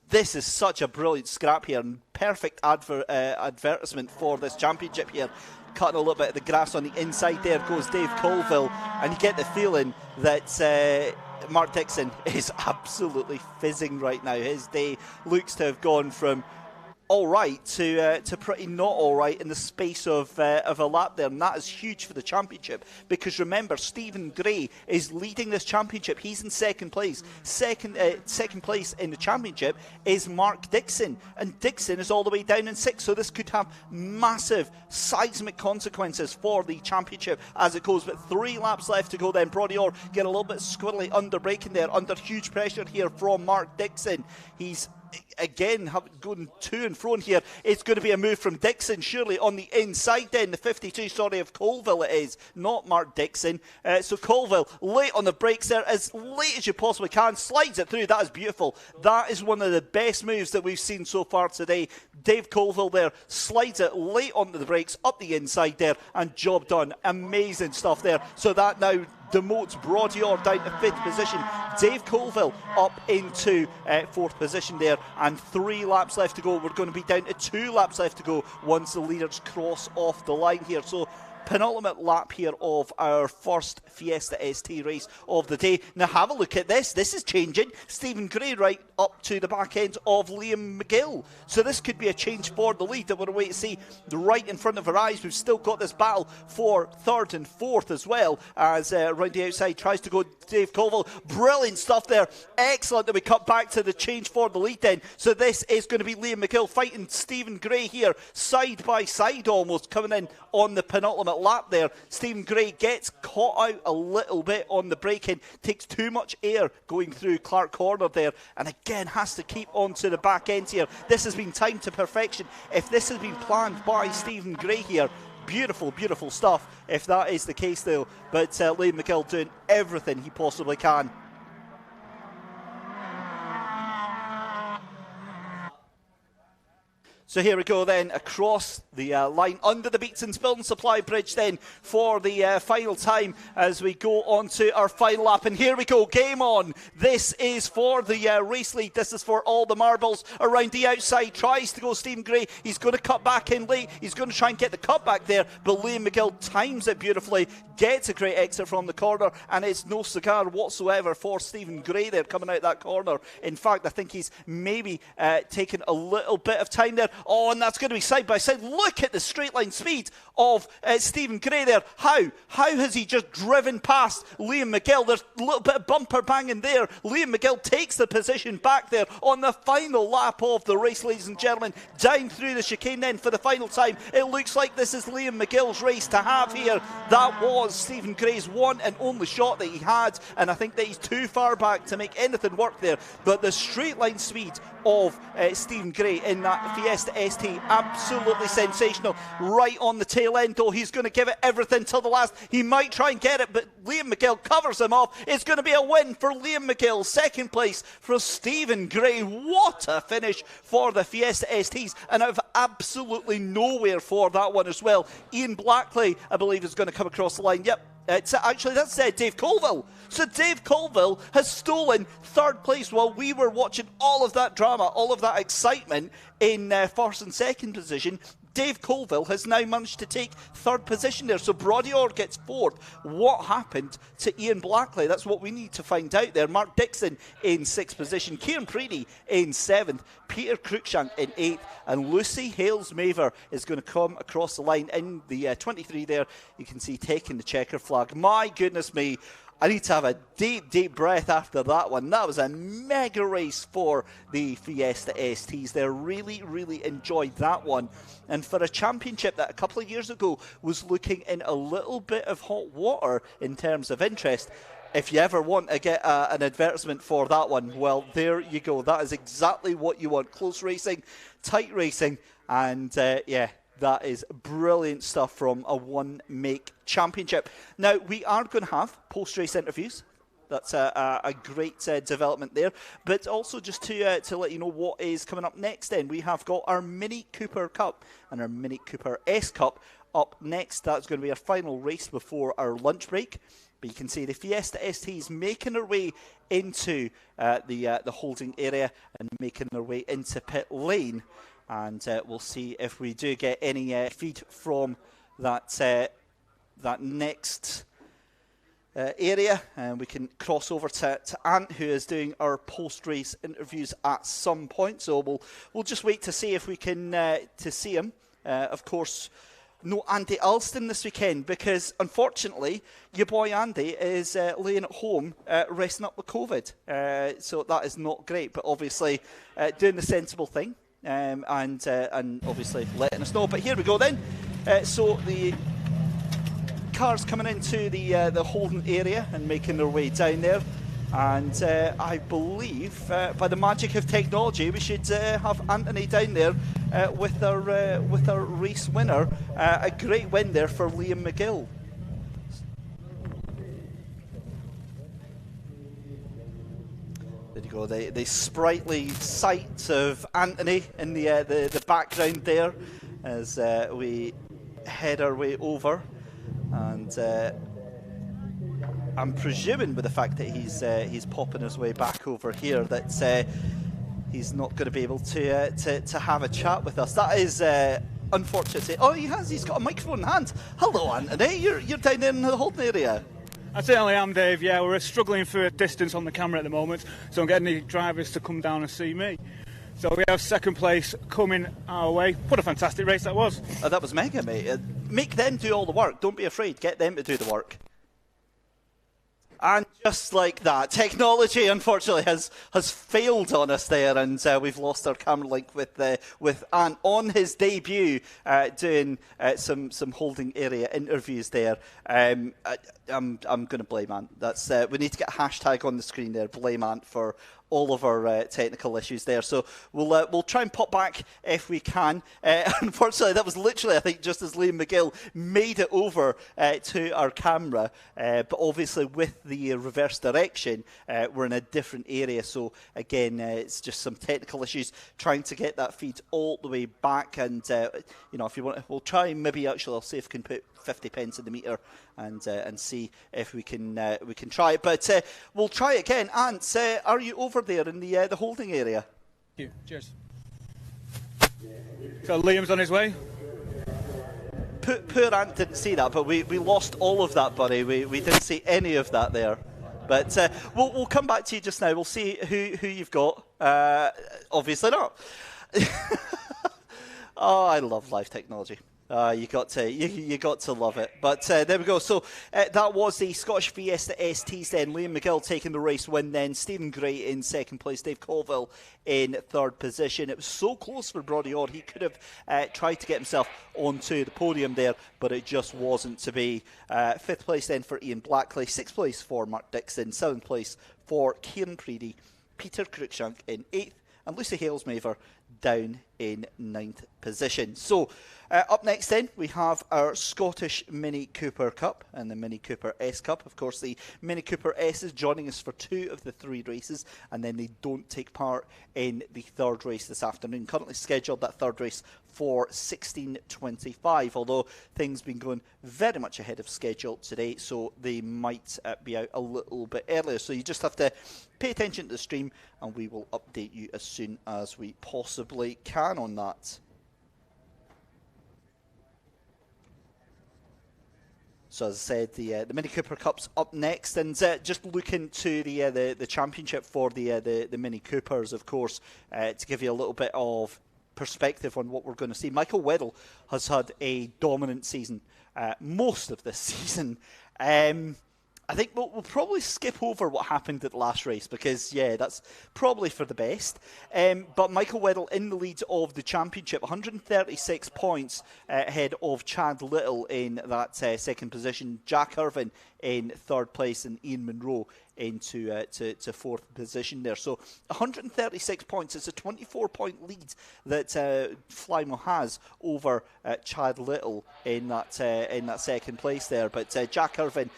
This is such a brilliant scrap here, and perfect advertisement for this championship here. Cutting a little bit of the grass on the inside, there goes Dave Colville, and you get the feeling that Mark Dixon is absolutely fizzing right now. His day looks to have gone from all right to pretty not all right in the space of a lap there, and that is huge for the championship, because remember, Stephen Gray is leading this championship. He's in second place. Second place in the championship is Mark Dixon, and Dixon is all the way down in 6th, so this could have massive seismic consequences for the championship as it goes. But 3 laps left to go then. Brody Orr get a little bit squirrely under braking there, under huge pressure here from Mark Dixon. He's again going to and fro here. It's going to be a move from Dixon, surely on the inside then. The 52, of Colville it is, not Mark Dixon. So Colville, late on the brakes there, as late as you possibly can, slides it through. That is beautiful. That is one of the best moves that we've seen so far today. Dave Colville there slides it late onto the brakes, up the inside there, and job done. Amazing stuff there. So that now demotes Brody Orr down to 5th position. Dave Colville up into 4th position there, and 3 laps left to go. We're going to be down to 2 laps left to go once the leaders cross off the line here. So penultimate lap here of our first Fiesta ST race of the day. Now have a look at this. This is changing. Stephen Gray right up to the back end of Liam McGill. So this could be a change for the lead that we're away to see right in front of our eyes. We've still got this battle for 3rd and 4th as well, as round the outside tries to go Dave Colville. Brilliant stuff there. Excellent that we cut back to the change for the lead then. So this is going to be Liam McGill fighting Stephen Gray here, side by side almost, coming in on the penultimate lap there. Stephen Gray gets caught out a little bit on the braking, takes too much air going through Clark Corner there, and again has to keep onto the back end here. This has been timed to perfection. If this has been planned by Stephen Gray here, beautiful stuff if that is the case though. But Liam McGill doing everything he possibly can. So here we go then, across the line, under the Beatson's Building Supply Bridge then, for the final time as we go on to our final lap. And here we go, game on. This is for the race lead. This is for all the marbles around the outside. Tries to go Stephen Gray. He's going to cut back in late. He's going to try and get the cut back there, but Liam McGill times it beautifully, gets a great exit from the corner, and it's no cigar whatsoever for Stephen Gray there coming out that corner. In fact, I think he's maybe taken a little bit of time there. Oh, and that's going to be side by side. Look at the straight line speed of Stephen Gray there. How has he just driven past Liam McGill? There's a little bit of bumper banging there. Liam McGill takes the position back there on the final lap of the race, ladies and gentlemen, down through the chicane then for the final time. It looks like this is Liam McGill's race to have here. That was Stephen Gray's one and only shot that he had, and I think that he's too far back to make anything work there. But the straight line speed of Stephen Gray in that Fiesta ST, absolutely sensational. Right on the tail end though, he's going to give it everything till the last. He might try and get it, but Liam McGill covers him off. It's going to be a win for Liam McGill. Second place for Stephen Gray. What a finish for the Fiesta STs, and out of absolutely nowhere for that one as well. Ian Blackley, I believe, is going to come across the line. Yep. Actually, that's Dave Colville. So Dave Colville has stolen third place while we were watching all of that drama, all of that excitement in first and second position. Dave Colville has now managed to take third position there. So Brodie Orr gets fourth. What happened to Ian Blackley? That's what we need to find out there. Mark Dixon in sixth position. Kieran Preedy in seventh. Peter Cruikshank in eighth. And Lucy Hales-Maver is going to come across the line in the 23 there. You can see taking the checker flag. My goodness me. I need to have a deep, deep breath after that one. That was a mega race for the Fiesta STs. They really, really enjoyed that one. And for a championship that a couple of years ago was looking in a little bit of hot water in terms of interest, if you ever want to get an advertisement for that one, well, there you go. That is exactly what you want. Close racing, tight racing, and yeah. That is brilliant stuff from a one-make championship. Now, we are going to have post-race interviews. That's a great development there. But also just to let you know what is coming up next then. We have got our Mini Cooper Cup and our Mini Cooper S Cup up next. That's going to be our final race before our lunch break. But you can see the Fiesta STs making their way into the holding area and making their way into pit lane. And we'll see if we do get any feed from that next area, and we can cross over to Ant, who is doing our post-race interviews at some point. So we'll just wait to see if we can to see him. Of course, no Andy Alston this weekend because unfortunately your boy Andy is laying at home resting up with COVID. So that is not great, but obviously doing the sensible thing. And obviously letting us know. But here we go then. So the cars coming into the holding area and making their way down there. And I believe by the magic of technology, we should have Anthony down there with our race winner. A great win there for Liam McGill. There you go, the sprightly sight of Anthony in the background there as we head our way over. And I'm presuming with the fact that he's popping his way back over here that he's not going to be able to have a chat with us. That is unfortunate. Oh, he's got a microphone in hand. Hello, Anthony. You're down there in the holding area. I certainly am, Dave. Yeah, we're struggling for a distance on the camera at the moment, so I'm getting the drivers to come down and see me. So we have second place coming our way. What a fantastic race that was. That was mega, mate. Make them do all the work. Don't be afraid. Get them to do the work. And just like that, technology unfortunately has failed on us there, and we've lost our camera link with Ant on his debut, doing some holding area interviews there. I'm going to blame Ant. That's we need to get a hashtag on the screen there. Blame Ant for all of our technical issues there. So we'll try and pop back if we can. Unfortunately, that was literally, I think, just as Liam McGill made it over to our camera. But obviously, with the reverse direction, we're in a different area. So again, it's just some technical issues trying to get that feed all the way back. And if you want, we'll try and maybe actually, I'll see if we can put 50 pence in the meter and see if we can try it. But we'll try it again. Ant, are you over there in the holding area? Thank you. Cheers. So Liam's on his way. Poor Ant didn't see that, but we lost all of that, buddy. We didn't see any of that there. But we'll come back to you just now. We'll see who you've got. Obviously not. Oh, I love live technology. You got to love it. But there we go. So that was the Scottish Fiesta STs then. Liam McGill taking the race win then. Stephen Gray in second place. Dave Colville in third position. It was so close for Brodie Orr. He could have tried to get himself onto the podium there, but it just wasn't to be. Fifth place then for Ian Blackley. Sixth place for Mark Dixon. Seventh place for Kieran Preedy. Peter Cruikshank in eighth. And Lucy Halesmaver down in ninth position. So up next then we have our Scottish Mini Cooper Cup and the Mini Cooper S Cup. Of course, the Mini Cooper S is joining us for 2 of the 3 races, and then they don't take part in the third race this afternoon. Currently scheduled that third race for 16:25, although things been going very much ahead of schedule today, so they might be out a little bit earlier. So you just have to pay attention to the stream, and we will update you as soon as we possibly can on that. So as I said, the Mini Cooper Cup's up next, and just looking to the championship for the Mini Coopers, of course, to give you a little bit of perspective on what we're going to see. Michael Weddle has had a dominant season, most of this season. I think we'll probably skip over what happened at the last race because, yeah, that's probably for the best. But Michael Weddle in the lead of the championship, 136 points ahead of Chad Little in that second position. Jack Irvin in third place and Ian Munro into to fourth position there. So 136 points. It's a 24-point lead that Flymo has over Chad Little in that second place there. But Jack Irvin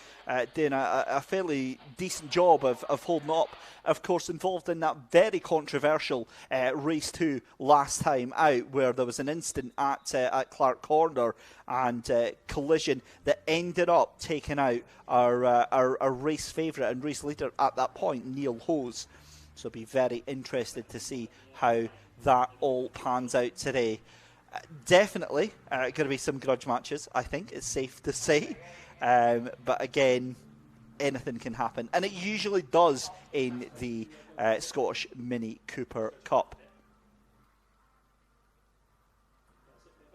doing a fairly decent job of holding up. Of course, involved in that very controversial race 2 last time out, where there was an incident at Clark Corner and collision that ended up taking out our race favourite and race leader at that point, Neil Hose. So be very interested to see how that all pans out today. Definitely going to be some grudge matches, I think it's safe to say. But again, anything can happen, and it usually does in the Scottish Mini Cooper Cup.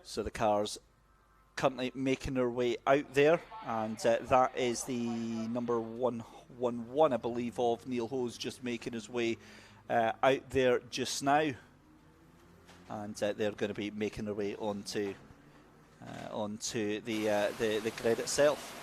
So the cars currently making their way out there, and that is the number 111, I believe, of Neil Hose, just making his way out there just now, and they're going to be making their way onto the grid itself.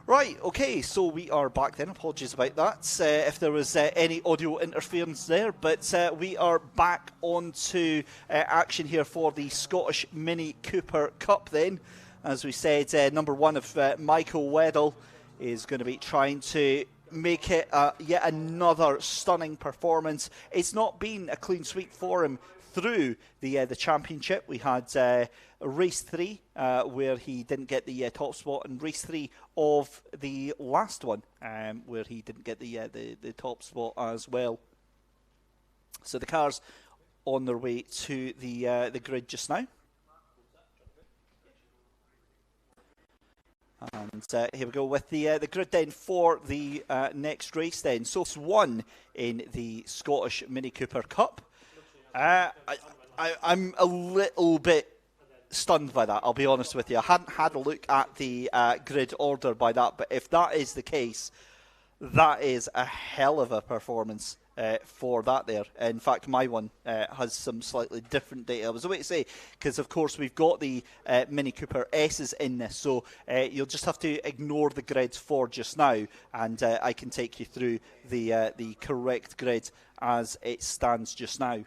Right, okay, so we are back then. Apologies about that, if there was any audio interference there, but we are back onto action here for the Scottish Mini Cooper Cup then. As we said, number 1 of Michael Weddle is going to be trying to make it yet another stunning performance. It's not been a clean sweep for him through the championship. We had race 3 where he didn't get the top spot, and race 3 of the last one where he didn't get the top spot as well. So the cars on their way to the grid just now. And here we go with the grid then for the next race then. So it's one in the Scottish Mini Cooper Cup. I'm a little bit stunned by that, I'll be honest with you. I hadn't had a look at the grid order by that, but if that is the case, that is a hell of a performance for that there. In fact, my one has some slightly different data. I was about to say, because of course we've got the Mini Cooper S's in this, so you'll just have to ignore the grids for just now, and I can take you through the correct grid as it stands just now.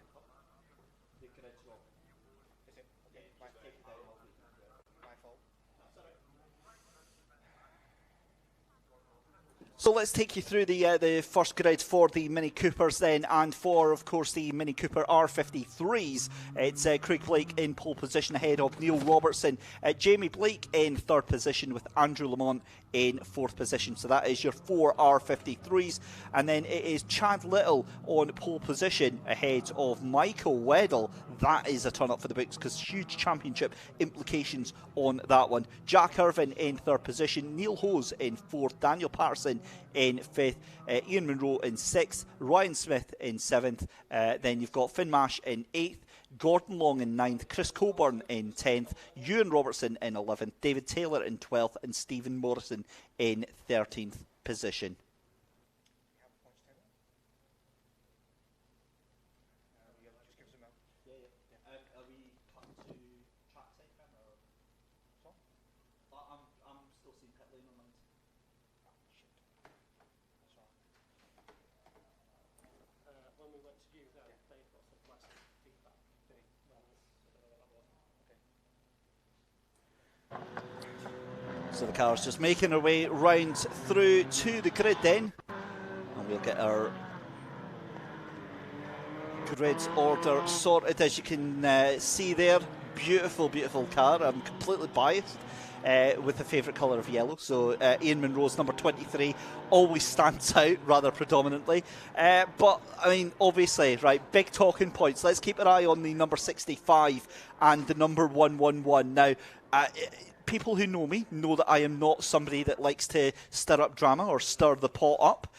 So let's take you through the first grid for the Mini Coopers then, and for, of course, the Mini Cooper R53s. It's Craig Blake in pole position ahead of Neil Robertson. Jamie Blake in third position with Andrew Lamont in fourth position. So that is your 4 R53s. And then it is Chad Little on pole position ahead of Michael Weddle. That is a turn up for the books because huge championship implications on that one. Jack Irvin in third position. Neil Hose in fourth. Daniel Patterson in fifth. Ian Munro in sixth. Ryan Smith in seventh. Then you've got Finn Mash in eighth. Gordon Long in 9th, Chris Coburn in 10th, Ewan Robertson in 11th, David Taylor in 12th, and Stephen Morrison in 13th position. So the car's just making her way round through to the grid then, and we'll get our grid order sorted. As you can see there, beautiful, beautiful car. I'm completely biased with the favourite colour of yellow, so Ian Munro's number 23 always stands out rather predominantly. But I mean, obviously, right, big talking points. Let's keep an eye on the number 65 and the number 111 now. People who know me know that I am not somebody that likes to stir up drama or stir the pot up.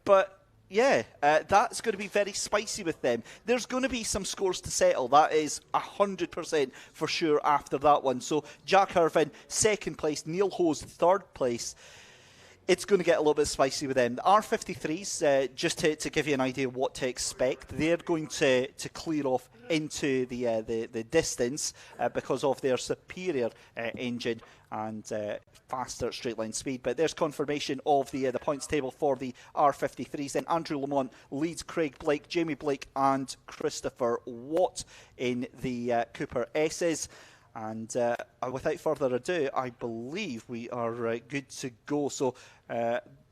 But yeah, that's going to be very spicy with them. There's going to be some scores to settle. That is 100% for sure after that one. So Jack Irvin, second place. Neil Hose, third place. It's going to get a little bit spicy with them. The R53s, just to give you an idea of what to expect, they're going to clear off into the distance because of their superior engine and faster straight line speed. But there's confirmation of the points table for the R53s. Then Andrew Lamont leads Craig Blake, Jamie Blake and Christopher Watt in the Cooper S's. And without further ado, I believe we are good to go. So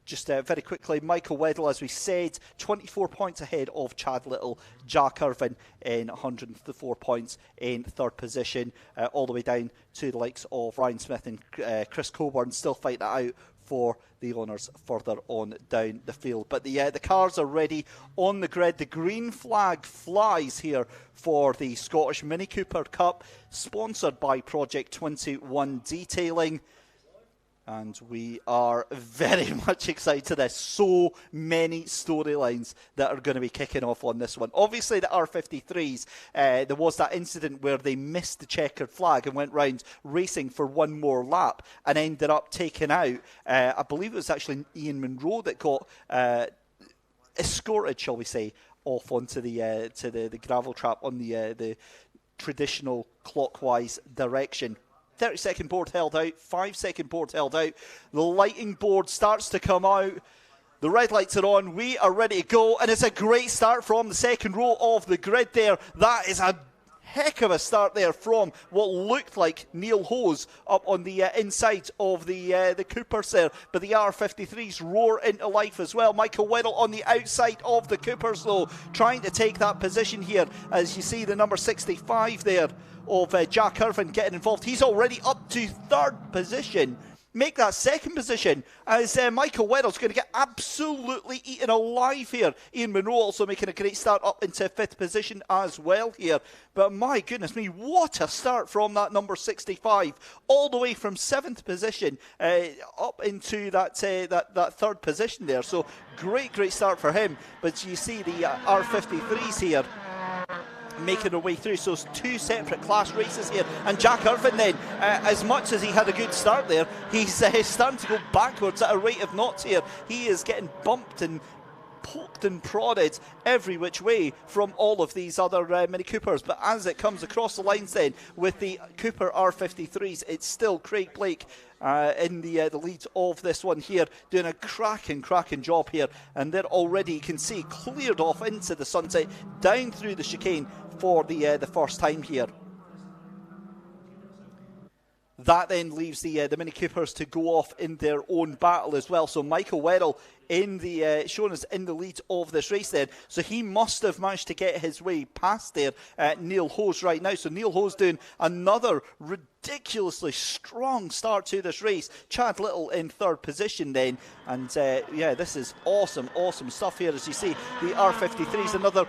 just very quickly, Michael Weddle, as we said, 24 points ahead of Chad Little. Jack Irvin in 104 points in third position, all the way down to the likes of Ryan Smith and Chris Coburn, still fighting it out for the honours further on down the field. But the cars are ready on the grid. The green flag flies here for the Scottish Mini Cooper Cup, sponsored by Project 21 Detailing. And we are very much excited. There's so many storylines that are going to be kicking off on this one. Obviously, the R53s, there was that incident where they missed the checkered flag and went round racing for one more lap and ended up taking out, I believe it was actually Ian Munro that got escorted, shall we say, off onto the gravel trap on the traditional clockwise direction. 30-second board held out, 5-second board held out. The lighting board starts to come out. The red lights are on. We are ready to go. And it's a great start from the second row of the grid there. That is a heck of a start there from what looked like Neil Hose up on the inside of the Coopers there. But the R53s roar into life as well. Michael Weddle on the outside of the Coopers though, trying to take that position here. As you see the number 65 there of Jack Irvin getting involved. He's already up to third position. make that second position, as Michael Weddle's going to get absolutely eaten alive here. Ian Munro also making a great start up into 5th position as well here. But my goodness me, what a start from that number 65, all the way from 7th position up into that 3rd position there. So great start for him. But you see the R53s here making their way through. So it's 2 separate class races here. And Jack Irvin then, as much as he had a good start there, he's starting to go backwards at a rate of knots here. He is getting bumped and poked and prodded every which way from all of these other Mini Coopers. But as it comes across the lines then with the Cooper R53s, it's still Craig Blake in the lead of this one here, doing a cracking job here. And they're already, you can see, cleared off into the sunset, down through the chicane for the first time here. That then leaves the Mini Coopers to go off in their own battle as well. So Michael Weddle in the showing us in the lead of this race then. So he must have managed to get his way past there Neil Hose right now. So Neil Hose doing another ridiculously strong start to this race. Chad Little in 3rd position then. And yeah, this is awesome stuff here. As you see, the R53 is another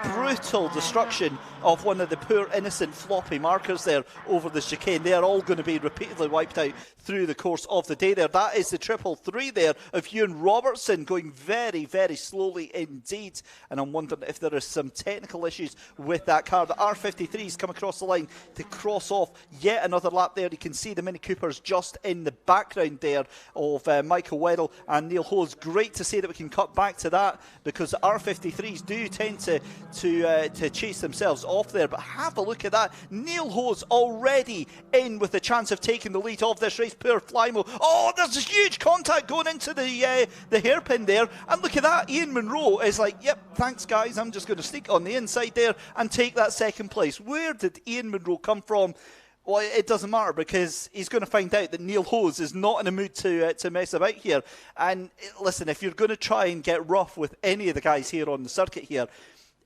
brutal destruction of one of the poor innocent floppy markers there over the chicane. They are all going to be repeatedly wiped out through the course of the day there. That is the 333 there of Ewan Robertson going very slowly indeed. And I'm wondering if there is some technical issues with that car. The R53's come across the line to cross off yet another lap there. You can see the Mini Coopers just in the background there of Michael Weddle and Neil Hose. Great to see that we can cut back to that, because the R53s do tend to chase themselves off there. But have a look at that. Neil Hose already in with the chance of taking the lead of this race. Poor Flymo. Oh, there's a huge contact going into the hairpin there. And look at that. Ian Munro is like, yep, thanks guys. I'm just going to sneak on the inside there and take that 2nd place. Where did Ian Munro come from? Well, it doesn't matter, because he's going to find out that Neil Hose is not in a mood to mess about here. And listen, if you're going to try and get rough with any of the guys here on the circuit here,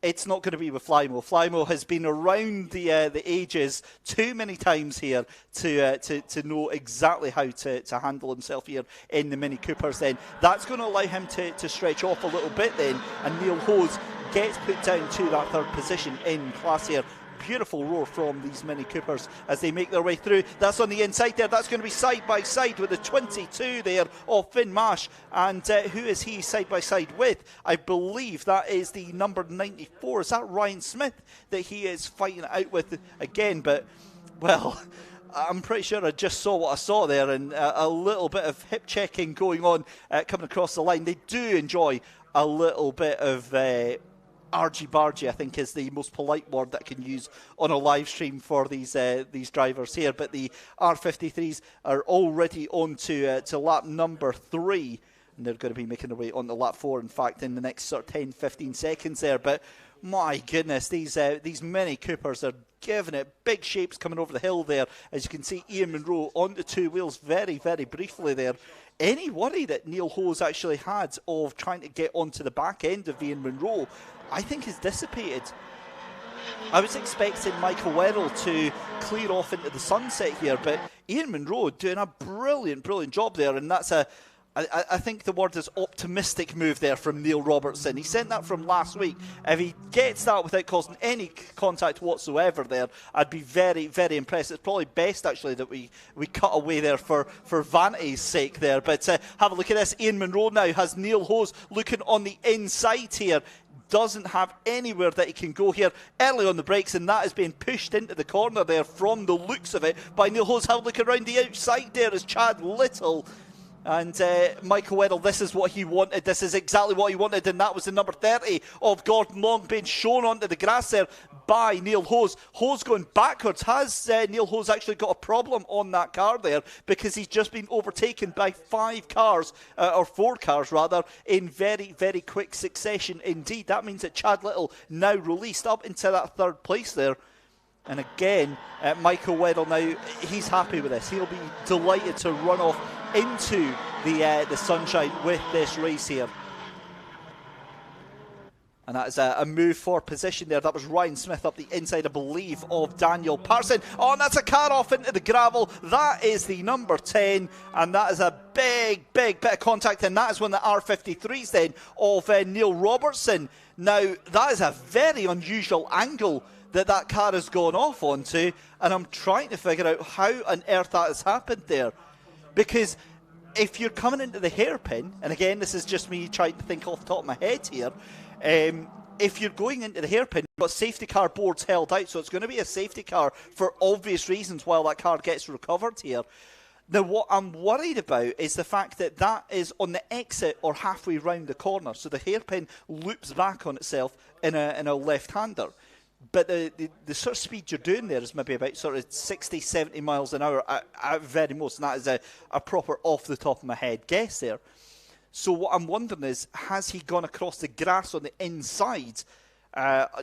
it's not going to be with Flymo. Flymo has been around the ages too many times here to know exactly how to handle himself here in the Mini Coopers then. That's going to allow him to stretch off a little bit then, and Neil Hose gets put down to that 3rd position in class here. Beautiful roar from these Mini Coopers as they make their way through. That's on the inside there. That's going to be side by side with the 22 there of Finn Mash. And who is he side by side with? I believe that is the number 94. Is that Ryan Smith that he is fighting out with again? But, well, I'm pretty sure I just saw what I saw there, and a little bit of hip checking going on coming across the line. They do enjoy a little bit of argy-bargy, I think, is the most polite word that I can use on a live stream for these drivers here. But the R53s are already on to lap number 3, and they're going to be making their way on to lap 4, in fact, in the next sort of 10-15 seconds there. But my goodness, these Mini Coopers are giving it big shapes coming over the hill there. As you can see, Ian Munro on the 2 wheels very briefly there. Any worry that Neil Hose actually had of trying to get onto the back end of Ian Munro, I think is dissipated. I was expecting Michael Weddle to clear off into the sunset here, but Ian Munro doing a brilliant job there, and that's I think the word is optimistic move there from Neil Robertson. He sent that from last week. If he gets that without causing any contact whatsoever there, I'd be very impressed. It's probably best actually that we cut away there for vanity's sake there. But have a look at this. Ian Munro now has Neil Hose looking on the inside here. Doesn't have anywhere that he can go here early on the brakes, and that is being pushed into the corner there from the looks of it by Neil Hose. Have a look around the outside there as Chad Little and Michael Weddle. This is what he wanted. This is exactly what he wanted, and that was the number 30 of Gordon Long being shown onto the grass there by Neil Hose. Hose going backwards. Has Neil Hose actually got a problem on that car there, because he's just been overtaken by 5 cars, or 4 cars rather, in very quick succession indeed. That means that Chad Little now released up into that 3rd place there. And again, Michael Weddle now, he's happy with this. He'll be delighted to run off into the sunshine with this race here. And that is a move for position there. That was Ryan Smith up the inside, I believe, of Daniel Patterson. Oh, and that's a car off into the gravel. That is the number 10, and that is a big bit of contact, and that is one of the R53s then of Neil Robertson. Now, that is a very unusual angle that car has gone off onto, and I'm trying to figure out how on earth that has happened there. Because if you're coming into the hairpin, and again, this is just me trying to think off the top of my head here, if you're going into the hairpin, you've got safety car boards held out, so it's going to be a safety car for obvious reasons while that car gets recovered here. Now, what I'm worried about is the fact that that is on the exit or halfway round the corner, so the hairpin loops back on itself in a left-hander. But the sort of speed you're doing there is maybe about sort of 60, 70 miles an hour at very most, and that is a proper off-the-top-of-my-head guess there. So what I'm wondering is, has he gone across the grass on the inside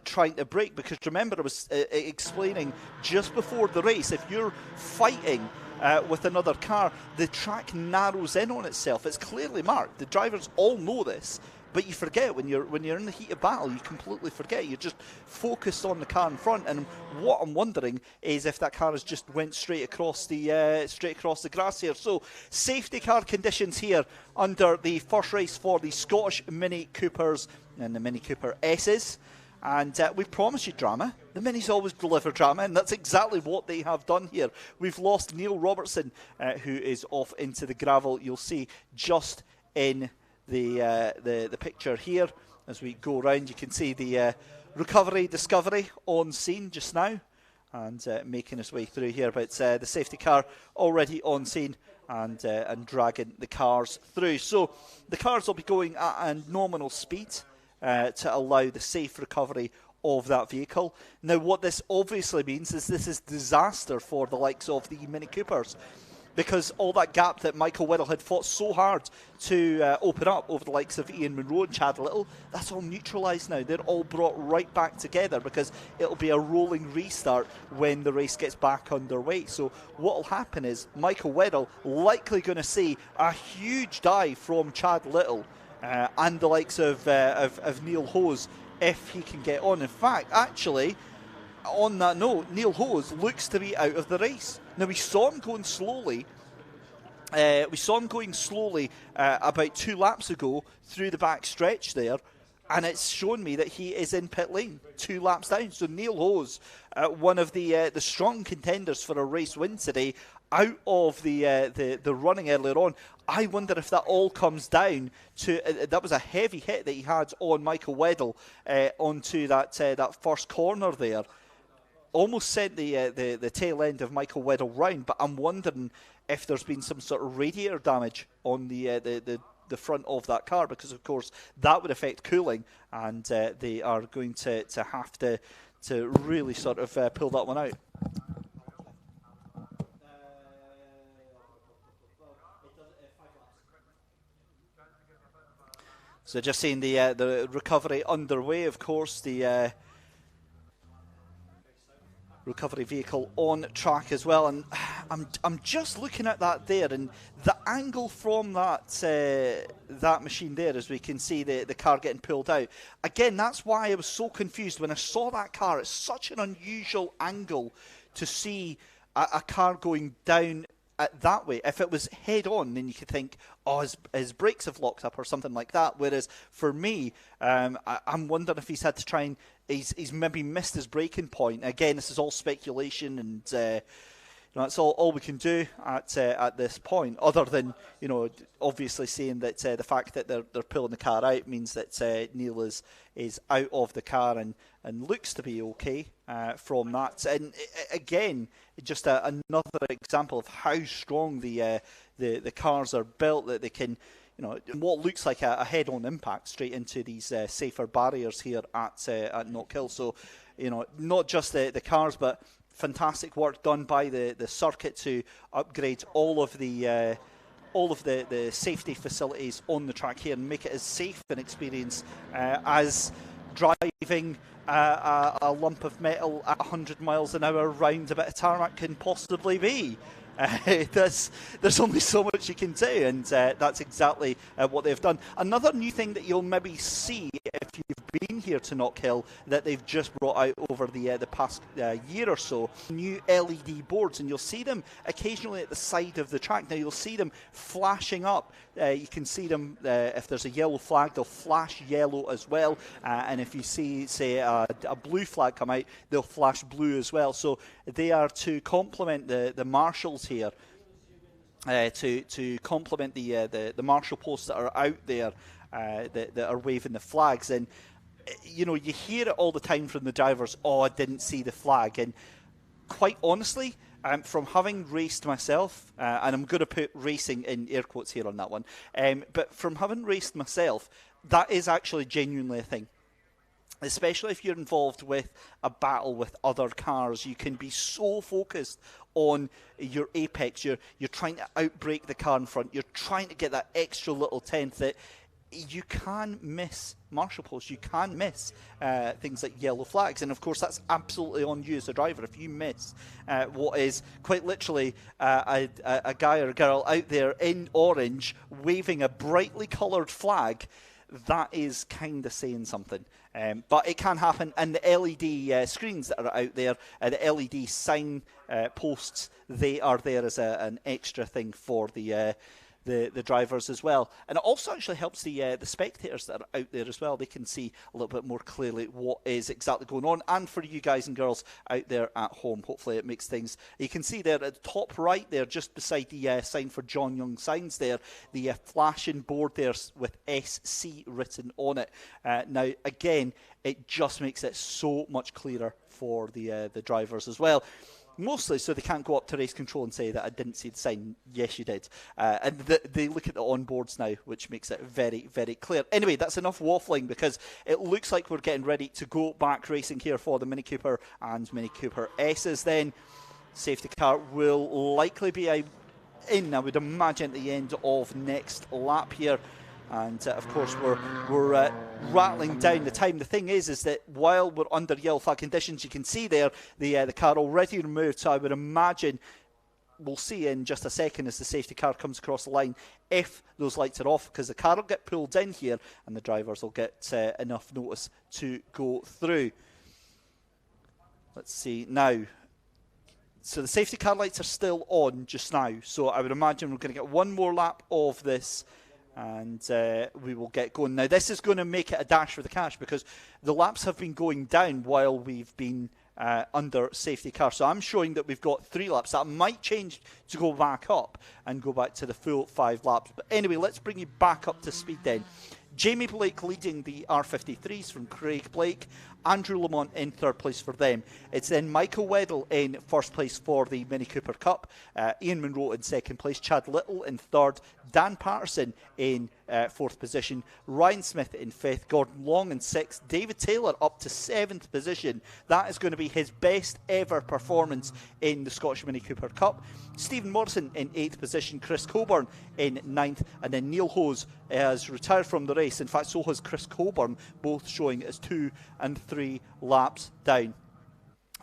trying to brake? Because remember, I was explaining just before the race, if you're fighting with another car, the track narrows in on itself. It's clearly marked. The drivers all know this, but you forget when you're in the heat of battle. You completely forget. You're just focused on the car in front. And what I'm wondering is if that car has just went straight across the grass here. So safety car conditions here under the first race for the Scottish Mini Coopers and the Mini Cooper S's. And we promise you drama. The Minis always deliver drama, and that's exactly what they have done here. We've lost Neil Robertson, who is off into the gravel. You'll see just in the picture here as we go around. You can see the recovery discovery on scene just now, and making its way through here. But the safety car already on scene and dragging the cars through. So the cars will be going at a nominal speed to allow the safe recovery of that vehicle. Now, what this obviously means is this is disaster for the likes of the Mini Coopers, because all that gap that Michael Whittle had fought so hard to open up over the likes of Ian Munro and Chad Little, that's all neutralised now. They're all brought right back together because it'll be a rolling restart when the race gets back underway. So what will happen is Michael Whittle likely going to see a huge dive from Chad Little and the likes of Neil Hose if he can get on. In fact, actually, on that note, Neil Hose looks to be out of the race. Now, we saw him going slowly. About 2 laps ago through the back stretch there, and it's shown me that he is in pit lane 2 laps down. So Neil Hose, one of the strong contenders for a race win today, out of the running earlier on. I wonder if that all comes down to that was a heavy hit that he had on Michael Weddle onto that first corner there. Almost sent the tail end of Michael Weddle round, but I'm wondering if there's been some sort of radiator damage on the front of that car, because of course that would affect cooling, and they are going to have to really sort of pull that one out. So just seeing the recovery underway, of course, the recovery vehicle on track as well, and I'm just looking at that there, and the angle from that machine there, as we can see the car getting pulled out. Again, that's why I was so confused when I saw that car. It's such an unusual angle to see a car going down that way. If it was head on, then you could think, oh, his brakes have locked up or something like that. Whereas for me, I'm wondering if he's had to try and he's maybe missed his braking point. Again, this is all speculation, and that's all we can do at this point, other than obviously saying that the fact that they're pulling the car out means that Neil is out of the car and looks to be okay from that. And again, just another example of how strong the cars are built, that they can, what looks like a head-on impact straight into these safer barriers here at KNOCKHILL. So, not just the cars, but fantastic work done by the circuit to upgrade all of the safety facilities on the track here and make it as safe an experience as driving a lump of metal at 100 miles an hour round a bit of tarmac can possibly be. There's only so much you can do, and that's exactly what they've done. Another new thing that you'll maybe see if you've been here to Knockhill that they've just brought out over the past year or so, new LED boards, and you'll see them occasionally at the side of the track. Now you'll see them flashing up. You can see them if there's a yellow flag, they'll flash yellow as well, and if you see, say, a blue flag come out, they'll flash blue as well. So they are to complement the marshals here, to complement the marshal posts that are out there that are waving the flags. And you know, you hear it all the time from the drivers, oh, I didn't see the flag. And quite honestly, from having raced myself, and I'm going to put racing in air quotes here on that one, but from having raced myself, that is actually genuinely a thing. Especially if you're involved with a battle with other cars, you can be so focused on your apex. You're trying to outbrake the car in front. You're trying to get that extra little tenth that you can miss marshal posts. You can miss things like yellow flags, and of course that's absolutely on you as a driver. If you miss what is quite literally a guy or a girl out there in orange waving a brightly coloured flag, that is kind of saying something. But it can happen, and the LED screens that are out there, the LED sign posts, they are there as an extra thing for the drivers as well. And it also actually helps the spectators that are out there as well. They can see a little bit more clearly what is exactly going on. And for you guys and girls out there at home, hopefully it makes things... You can see there at the top right there, just beside the sign for John Young Signs there, the flashing board there with SC written on it. Now, again, it just makes it so much clearer for the drivers as well. Mostly so they can't go up to race control and say that I didn't see the sign. Yes, you did. And they look at the onboards now, which makes it very, very clear. Anyway, that's enough waffling, because it looks like we're getting ready to go back racing here for the Mini Cooper and Mini Cooper S's then. Safety car will likely be in, I would imagine, at the end of next lap here. And of course we're rattling down the time. The thing is that while we're under yellow flag conditions, you can see there the car already removed. So I would imagine we'll see in just a second as the safety car comes across the line if those lights are off, because the car will get pulled in here and the drivers will get enough notice to go through. Let's see now. So the safety car lights are still on just now. So I would imagine we're going to get one more lap of this, and we will get going. Now, this is going to make it a dash for the cash, because the laps have been going down while we've been under safety car. So I'm showing that we've got 3 laps. That might change to go back up and go back to the full 5 laps. But anyway, let's bring you back up to speed then. Jamie Blake leading the R53s from Craig Blake. Andrew Lamont in 3rd place for them. It's then Michael Weddle in 1st place for the Mini Cooper Cup. Ian Munro in 2nd place. Chad Little in 3rd. Dan Patterson in 4th position. Ryan Smith in 5th. Gordon Long in 6th. David Taylor up to 7th position. That is going to be his best ever performance in the Scottish Mini Cooper Cup. Stephen Morrison in 8th position. Chris Coburn in 9th. And then Neil Hose has retired from the race. In fact, so has Chris Coburn, both showing as 2 and 3 laps down.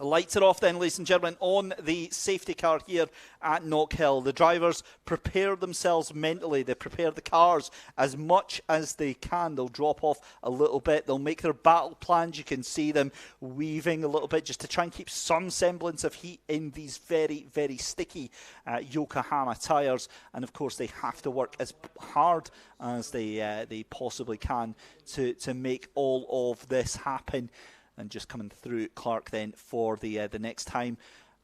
Lights are off then, ladies and gentlemen, on the safety car here at Knockhill. The drivers prepare themselves mentally. They prepare the cars as much as they can. They'll drop off a little bit. They'll make their battle plans. You can see them weaving a little bit just to try and keep some semblance of heat in these very, very sticky Yokohama tyres. And of course, they have to work as hard as they possibly can to make all of this happen. And just coming through Clark then for the next time.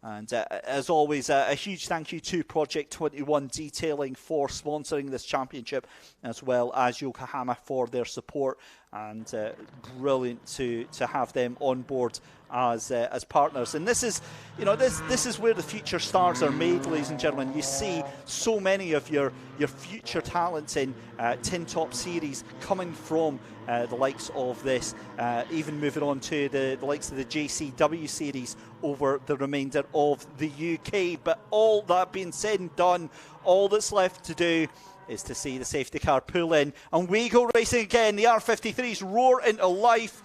And as always, a huge thank you to Project 21 Detailing for sponsoring this championship, as well as Yokohama for their support. And brilliant to have them on board as partners. And this is, you know, this is where the future stars are made, ladies and gentlemen. You see so many of your future talents in Tin Top Series coming from the likes of this, even moving on to the likes of the JCW Series over the remainder of the UK. But all that being said and done, all that's left to do is to see the safety car pull in, and we go racing again. The R53s roar into life,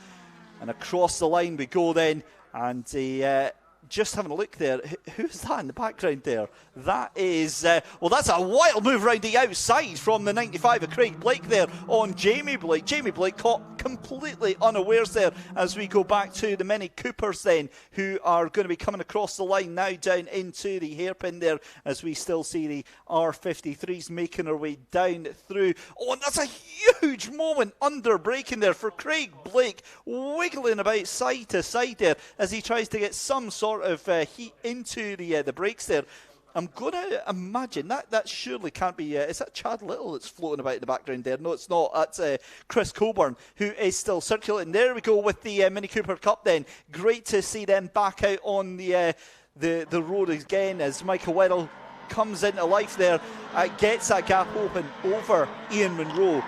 and across the line we go then, and the just having a look there. Who's that in the background there? That is, well, that's a wild move round the outside from the 95 of Craig Blake there on Jamie Blake. Jamie Blake caught completely unawares there as we go back to the Mini Coopers then, who are going to be coming across the line now down into the hairpin there, as we still see the R53s making their way down through. Oh, and that's a huge moment under braking there for Craig Blake, wiggling about side to side there as he tries to get some sort of heat into the brakes there. I'm going to imagine that surely can't be... is that Chad Little that's floating about in the background there? No, it's not. That's Chris Coburn, who is still circulating. There we go with the Mini Cooper Cup then. Great to see them back out on the road again as Michael Weddle comes into life there, gets that gap open over Ian Munro.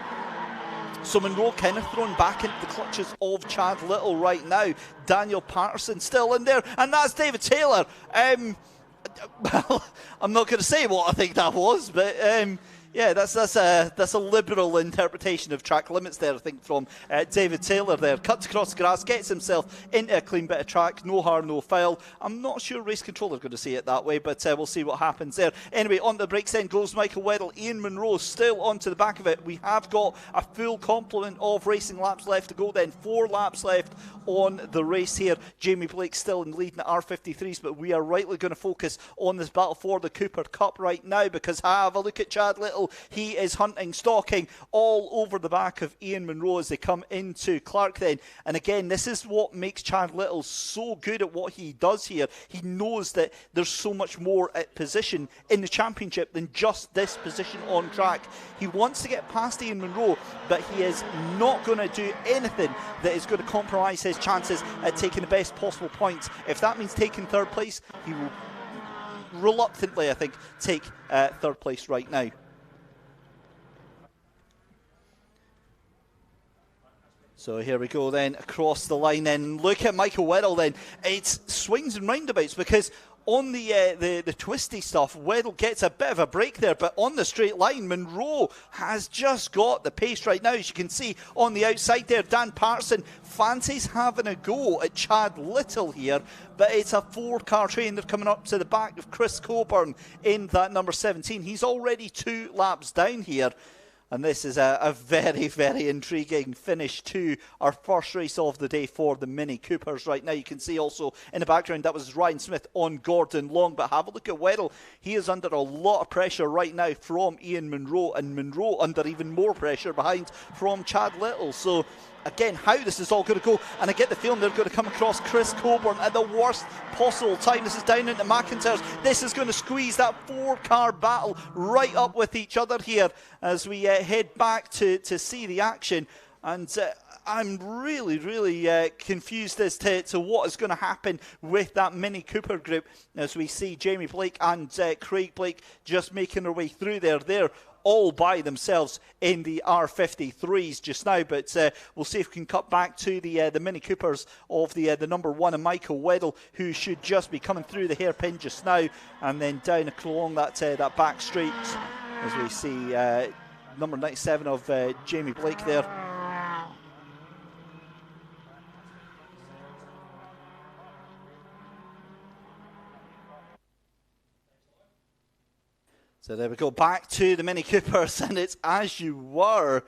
So Munro kind of thrown back into the clutches of Chad Little right now. Daniel Patterson still in there, and that's David Taylor. Well, I'm not going to say what I think that was, but yeah, that's a liberal interpretation of track limits there, I think, from David Taylor there. Cuts across the grass, gets himself into a clean bit of track, no harm, no foul. I'm not sure race control are going to see it that way, but we'll see what happens there. Anyway, on the brakes then goes Michael Weddle. Ian Munro still onto the back of it. We have got a full complement of racing laps left to go then. 4 laps left on the race here. Jamie Blake still in lead in the R53s, but we are rightly going to focus on this battle for the Cooper Cup right now, because have a look at Chad Little. He is hunting, stalking all over the back of Ian Munro as they come into Clark then. And again, this is what makes Chad Little so good at what he does here. He knows that there's so much more at position in the championship than just this position on track. He wants to get past Ian Munro, but he is not going to do anything that is going to compromise his chances at taking the best possible points. If that means taking third place, he will reluctantly, I think, take third place right now. So here we go then, across the line then. Look at Michael Weddle then. It's swings and roundabouts, because on the twisty stuff, Weddle gets a bit of a break there, but on the straight line, Munro has just got the pace right now. As you can see on the outside there, Dan Patterson fancies having a go at Chad Little here, but it's a 4-car train. They're coming up to the back of Chris Coburn in that number 17. He's already 2 laps down here. And this is a very, very intriguing finish to our first race of the day for the Mini Coopers right now. You can see also in the background that was Ryan Smith on Gordon Long. But have a look at Weddle. He is under a lot of pressure right now from Ian Munro, and Munro under even more pressure behind from Chad Little. So again, how this is all going to go, and I get the feeling they're going to come across Chris Coburn at the worst possible time. This is down into McIntyre's. This is going to squeeze that 4-car battle right up with each other here as we head back to see the action. And I'm really confused as to what is going to happen with that Mini Cooper group as we see Jamie Blake and Craig Blake just making their way through there. They're all by themselves in the R53s just now, but we'll see if we can cut back to the Mini Coopers of the number 1 and Michael Weddle, who should just be coming through the hairpin just now, and then down along that back straight as we see number 97 of Jamie Blake there. So there we go, back to the Mini Coopers, and it's as you were.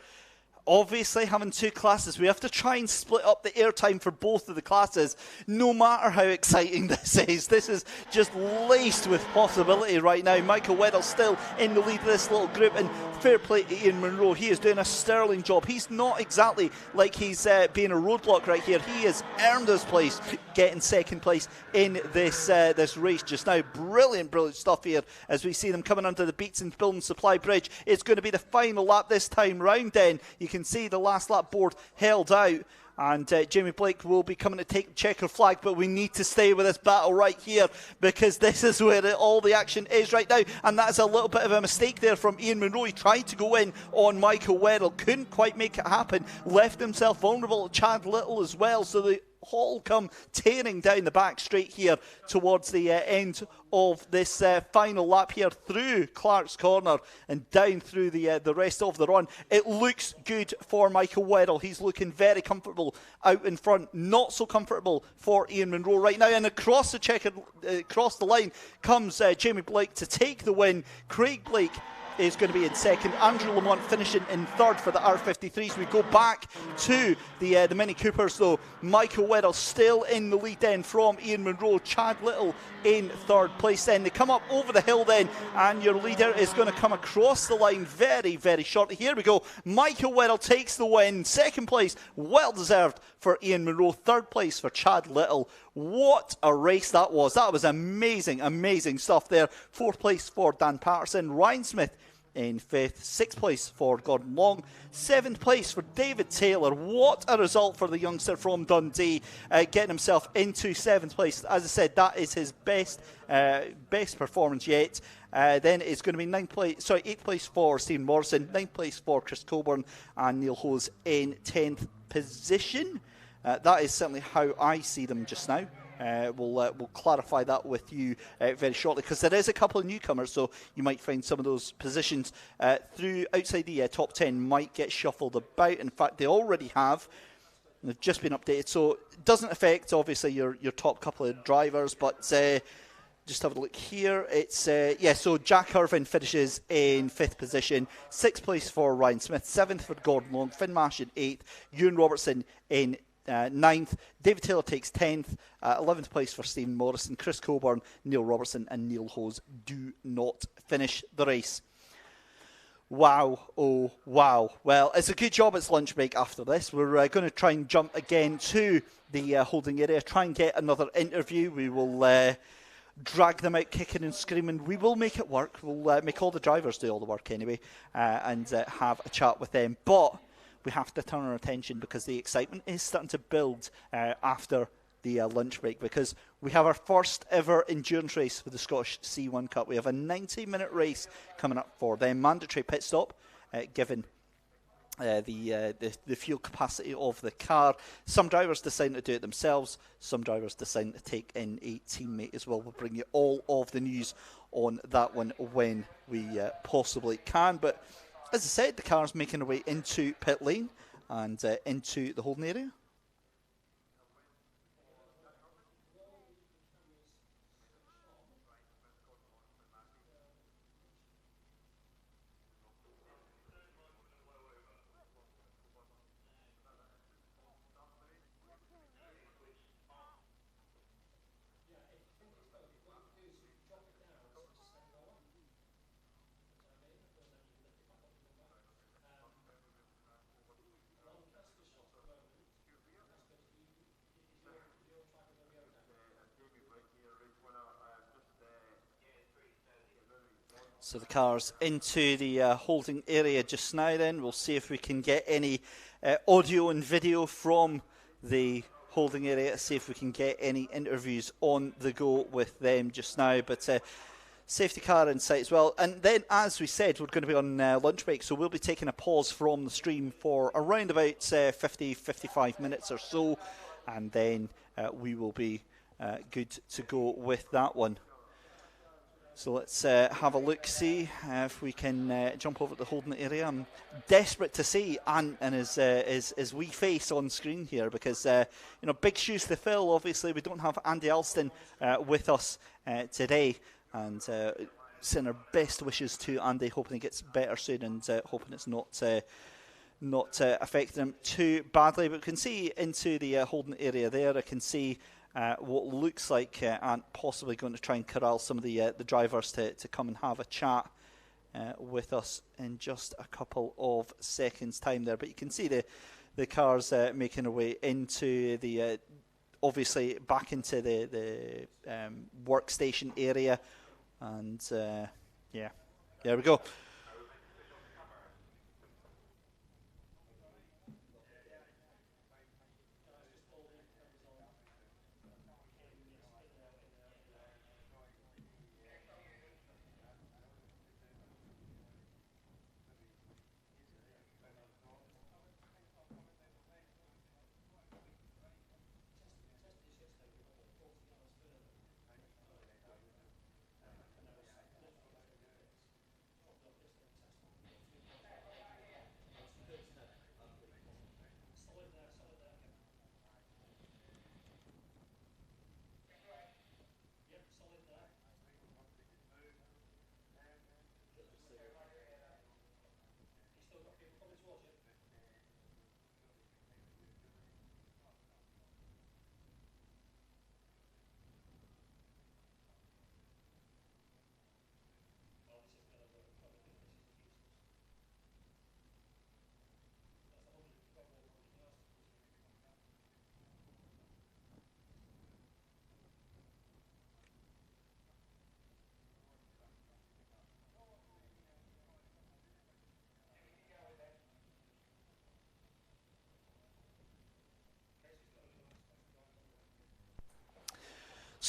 Obviously, having 2 classes, we have to try and split up the airtime for both of the classes, no matter how exciting this is. This is just laced with possibility right now. Michael Weddle still in the lead of this little group, and fair play to Ian Munro. He is doing a sterling job. He's not exactly like he's being a roadblock right here. He has earned his place, getting second place in this race just now. Brilliant stuff here as we see them coming under the Beats and Building Supply Bridge. It's going to be the final lap this time round then. You can see the last lap board held out, and Jamie Blake will be coming to take the checker flag, but we need to stay with this battle right here because this is where all the action is right now, and that is a little bit of a mistake there from Ian Munro. He tried to go in on Michael Weddle, couldn't quite make it happen, left himself vulnerable to Chad Little as well, so the all come tearing down the back straight here towards the end of this final lap here through Clark's Corner and down through the rest of the run. It looks good for Michael Weddle. He's looking very comfortable out in front. Not so comfortable for Ian Munro right now. And across the line comes Jamie Blake to take the win. Craig Blake is going to be in second. Andrew Lamont finishing in third for the R53s. We go back to the Mini Coopers though. Michael Weddle still in the lead then from Ian Munro. Chad Little in third place then. They come up over the hill then, and your leader is going to come across the line very, very shortly. Here we go. Michael Weddle takes the win. Second place, well deserved for Ian Munro. Third place for Chad Little. What a race that was. That was amazing, amazing stuff there. Fourth place for Dan Patterson. Ryan Smith in fifth. Sixth place for Gordon Long. Seventh place for David Taylor. What a result for the youngster from Dundee, getting himself into seventh place. As I said, that is his best performance yet. Then it's going to be eighth place for Stephen Morrison, ninth place for Chris Coburn, and Neil Hose in 10th position. That is certainly how I see them just now. We'll clarify that with you very shortly, because there is a couple of newcomers, so you might find some of those positions through outside the top 10 might get shuffled about. In fact, they already have. They've just been updated, so it doesn't affect obviously your top couple of drivers, but just have a look here. It's so Jack Irvin finishes in 5th position. 6th place for Ryan Smith. 7th for Gordon Long. Finn Mash in 8th. Ewan Robertson in 9th. David Taylor takes 10th. 11th place for Stephen Morrison. Chris Coburn, Neil Robertson and Neil Hose do not finish the race. Wow, oh wow. Well, it's a good job it's lunch break after this. We're going to try and jump again to the holding area, try and get another interview. We will drag them out kicking and screaming. We will make it work. We'll make all the drivers do all the work anyway, and have a chat with them. But we have to turn our attention, because the excitement is starting to build after the lunch break, because we have our first ever endurance race for the Scottish C1 Cup. We have a 90-minute race coming up for them. Mandatory pit stop, given the fuel capacity of the car. Some drivers decide to do it themselves. Some drivers decide to take in a teammate as well. We'll bring you all of the news on that one when we possibly can. But as I said, the car's making their way into pit lane and into the holding area. So the car's into the holding area just now then. We'll see if we can get any audio and video from the holding area, see if we can get any interviews on the go with them just now. But safety car in sight as well. And then, as we said, we're going to be on lunch break, so we'll be taking a pause from the stream for around about 50-55 minutes or so. And then we will be good to go with that one. So let's have a look, see if we can jump over to the holding area. I'm desperate to see Ant and his wee face on screen here, because big shoes to fill. Obviously, we don't have Andy Alston with us today, and send our best wishes to Andy, hoping he gets better soon, and hoping it's not affecting him too badly. But we can see into the holding area there. I can see what looks like Ant possibly going to try and corral some of the drivers to come and have a chat with us in just a couple of seconds' time there. But you can see the cars making their way into the obviously back into the workstation area, and yeah, there we go.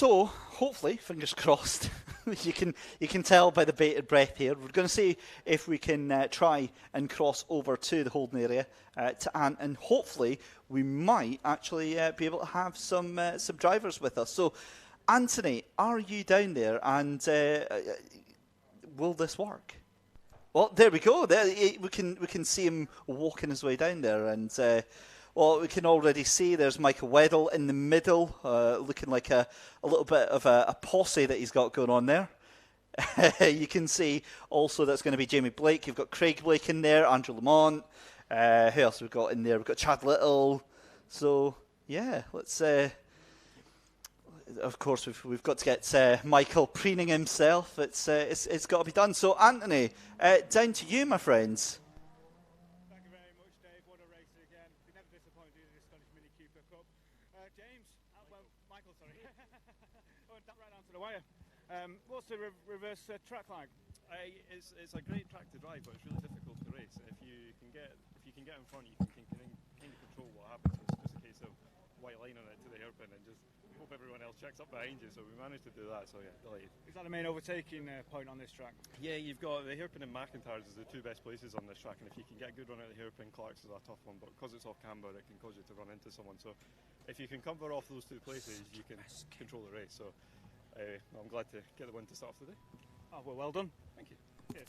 So, hopefully, fingers crossed, you can tell by the bated breath here. We're going to see if we can try and cross over to the holding area to Ant, and hopefully we might actually be able to have some drivers with us. So, Anthony, are you down there, and will this work? Well, there we go. There we can see him walking his way down there, and well, we can already see there's Michael Weddle in the middle, looking like a little bit of a posse that he's got going on there. You can see also that's going to be Jamie Blake. You've got Craig Blake in there, Andrew Lamont. Who else have we got in there? We've got Chad Little. So yeah, let's. Of course, we've got to get Michael preening himself. It's got to be done. So Anthony, down to you, my friends. Thank you very much, Dave. What a race again. Been never disappointed in the Scottish Mini Cooper Cup. James, Michael, sorry. I went right down to the wire. What's the reverse track like? It's a great track to drive, but it's really difficult to race. If you can get in front, you can kind of control what happens. It's just a case of white line on it to the hairpin and just hope everyone else checks up behind you. So we managed to do that. So yeah, delighted. Is that the main overtaking point on this track? Yeah, you've got the hairpin and McIntyre's is the two best places on this track, and if you can get a good run out of the hairpin, Clark's is a tough one, but because it's off camber, it can cause you to run into someone. So if you can cover off those two places, you can control the race. So I'm glad to get the win to start off the day. Oh, well done. Thank you. Yeah.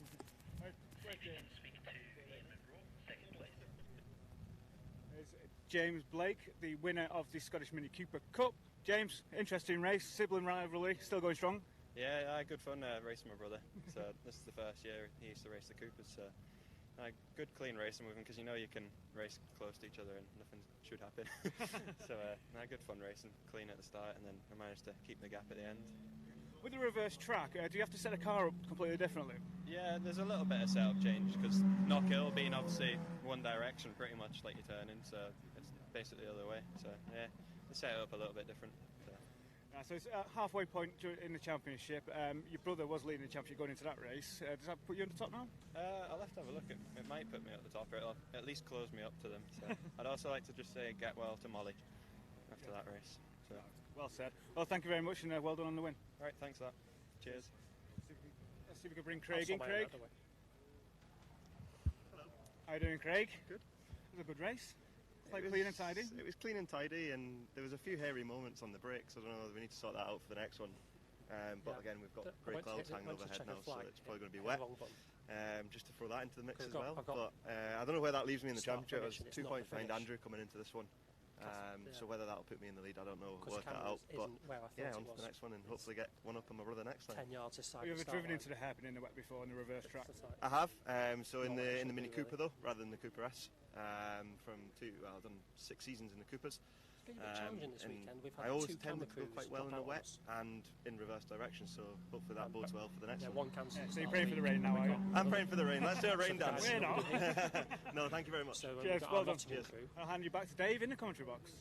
James Blake, the winner of the Scottish Mini Cooper Cup. James, interesting race, sibling rivalry, still going strong? Yeah, good fun racing my brother. So this is the first year he used to race the Coopers. So good clean racing with him, because you know you can race close to each other and nothing should happen. So good fun racing, clean at the start, and then I managed to keep the gap at the end. With the reverse track, do you have to set a car up completely differently? Yeah, there's a little bit of setup change, because KNOCKHILL being obviously one direction pretty much like you're turning, so it's basically the other way. So yeah, the setup a little bit different. So it's a halfway point in the championship. Your brother was leading the championship going into that race. Does that put you on the top now? I'll have to have a look. It might put me at the top, or it'll at least close me up to them. So I'd also like to just say get well to Molly after that race. So. Well said. Well, thank you very much, and well done on the win. All right, thanks for that. Cheers. Let's see if we can bring Craig in. Craig. Hello. How are you doing, Craig? Good. It was a good race. Like clean and tidy? It was clean and tidy, and there was a few hairy moments on the brakes. I don't know, we need to sort that out for the next one. But again, we've got grey clouds hanging overhead now, so it's probably going to be wet. Just to throw that into the mix as well. But I don't know where that leaves me in the championship. I was 2 points behind Andrew coming into this one. So whether that'll put me in the lead, I don't know. Work that out. But yeah, on to the next one, and hopefully get one up on my brother next time. 10 yards this side. Have you ever driven into the hairpin in the wet before on the reverse track? I have. So in the Mini Cooper though, rather than the Cooper S. I've done 6 seasons in the Coopers. It's been a bit challenging this weekend. We've had I always two tend camera to go crews quite well in the wet us. and in reverse direction, so hopefully that bodes well for the next one. One cancel. So you're praying for the rain now, are you? I'm praying for the rain. Let's do a rain dance. We're not. No, thank you very much. So Cheers, well done. Cheers. I'll hand you back to Dave in the commentary box.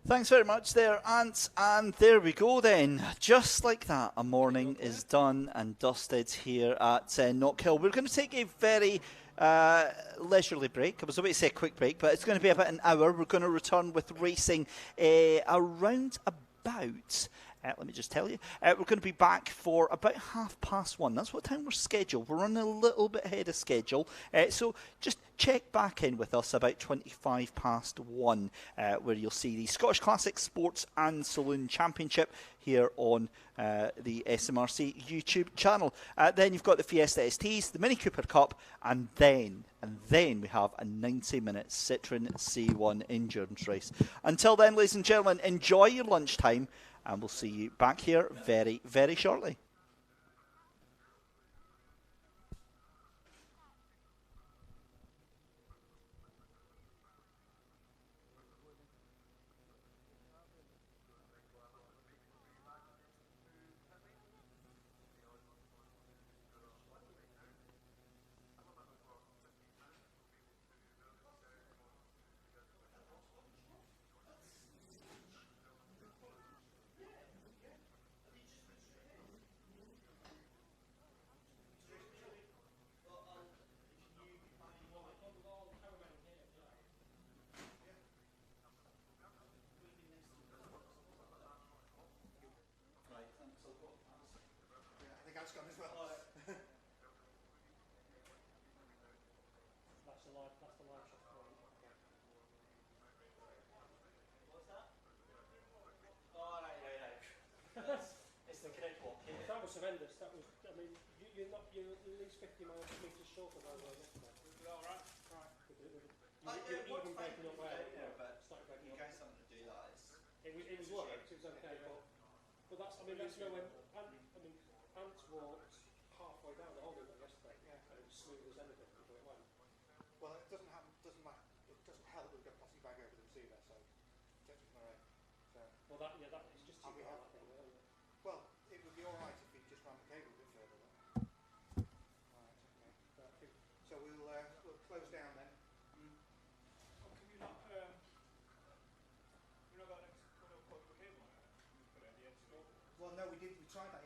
Thanks very much there, Ant, and there we go then. Just like that, a morning is done and dusted here at KNOCKHILL. We're going to take a very leisurely break. I was about to say a quick break, but it's going to be about an hour. We're going to return with racing around about... let me just tell you, we're going to be back for about 1:30. That's what time we're scheduled. We're running a little bit ahead of schedule. So just check back in with us about 1:25, where you'll see the Scottish Classic Sports and Saloon Championship here on the SMRC YouTube channel. Then you've got the Fiesta STs, the Mini Cooper Cup, and then we have a 90-minute Citroen C1 endurance race. Until then, ladies and gentlemen, enjoy your lunchtime. And we'll see you back here very, very shortly. mic's gone as well. That's the live shot point. What's that? Oh, right. It's the correct one. Yeah. That was horrendous. That was, I mean, you're at least 50 metres short of that one yesterday. All right. You're even breaking up well. But you guys something to do that. It was worked, it was okay, but that's, I mean, that's nowhere, Ants walked halfway down the hole yesterday, and it was smooth as anything before it went. Well, it doesn't matter. It doesn't help that we've got a plastic bag over the receiver, so gets with my so. Well, that it's just too hard, I think, isn't it? Well, it would be all right if we just ran the cable a bit further. Then. Right, okay. So we'll close down then. Can you not got an cable on it? Put it at the edge of it. Well, no, we did. We tried that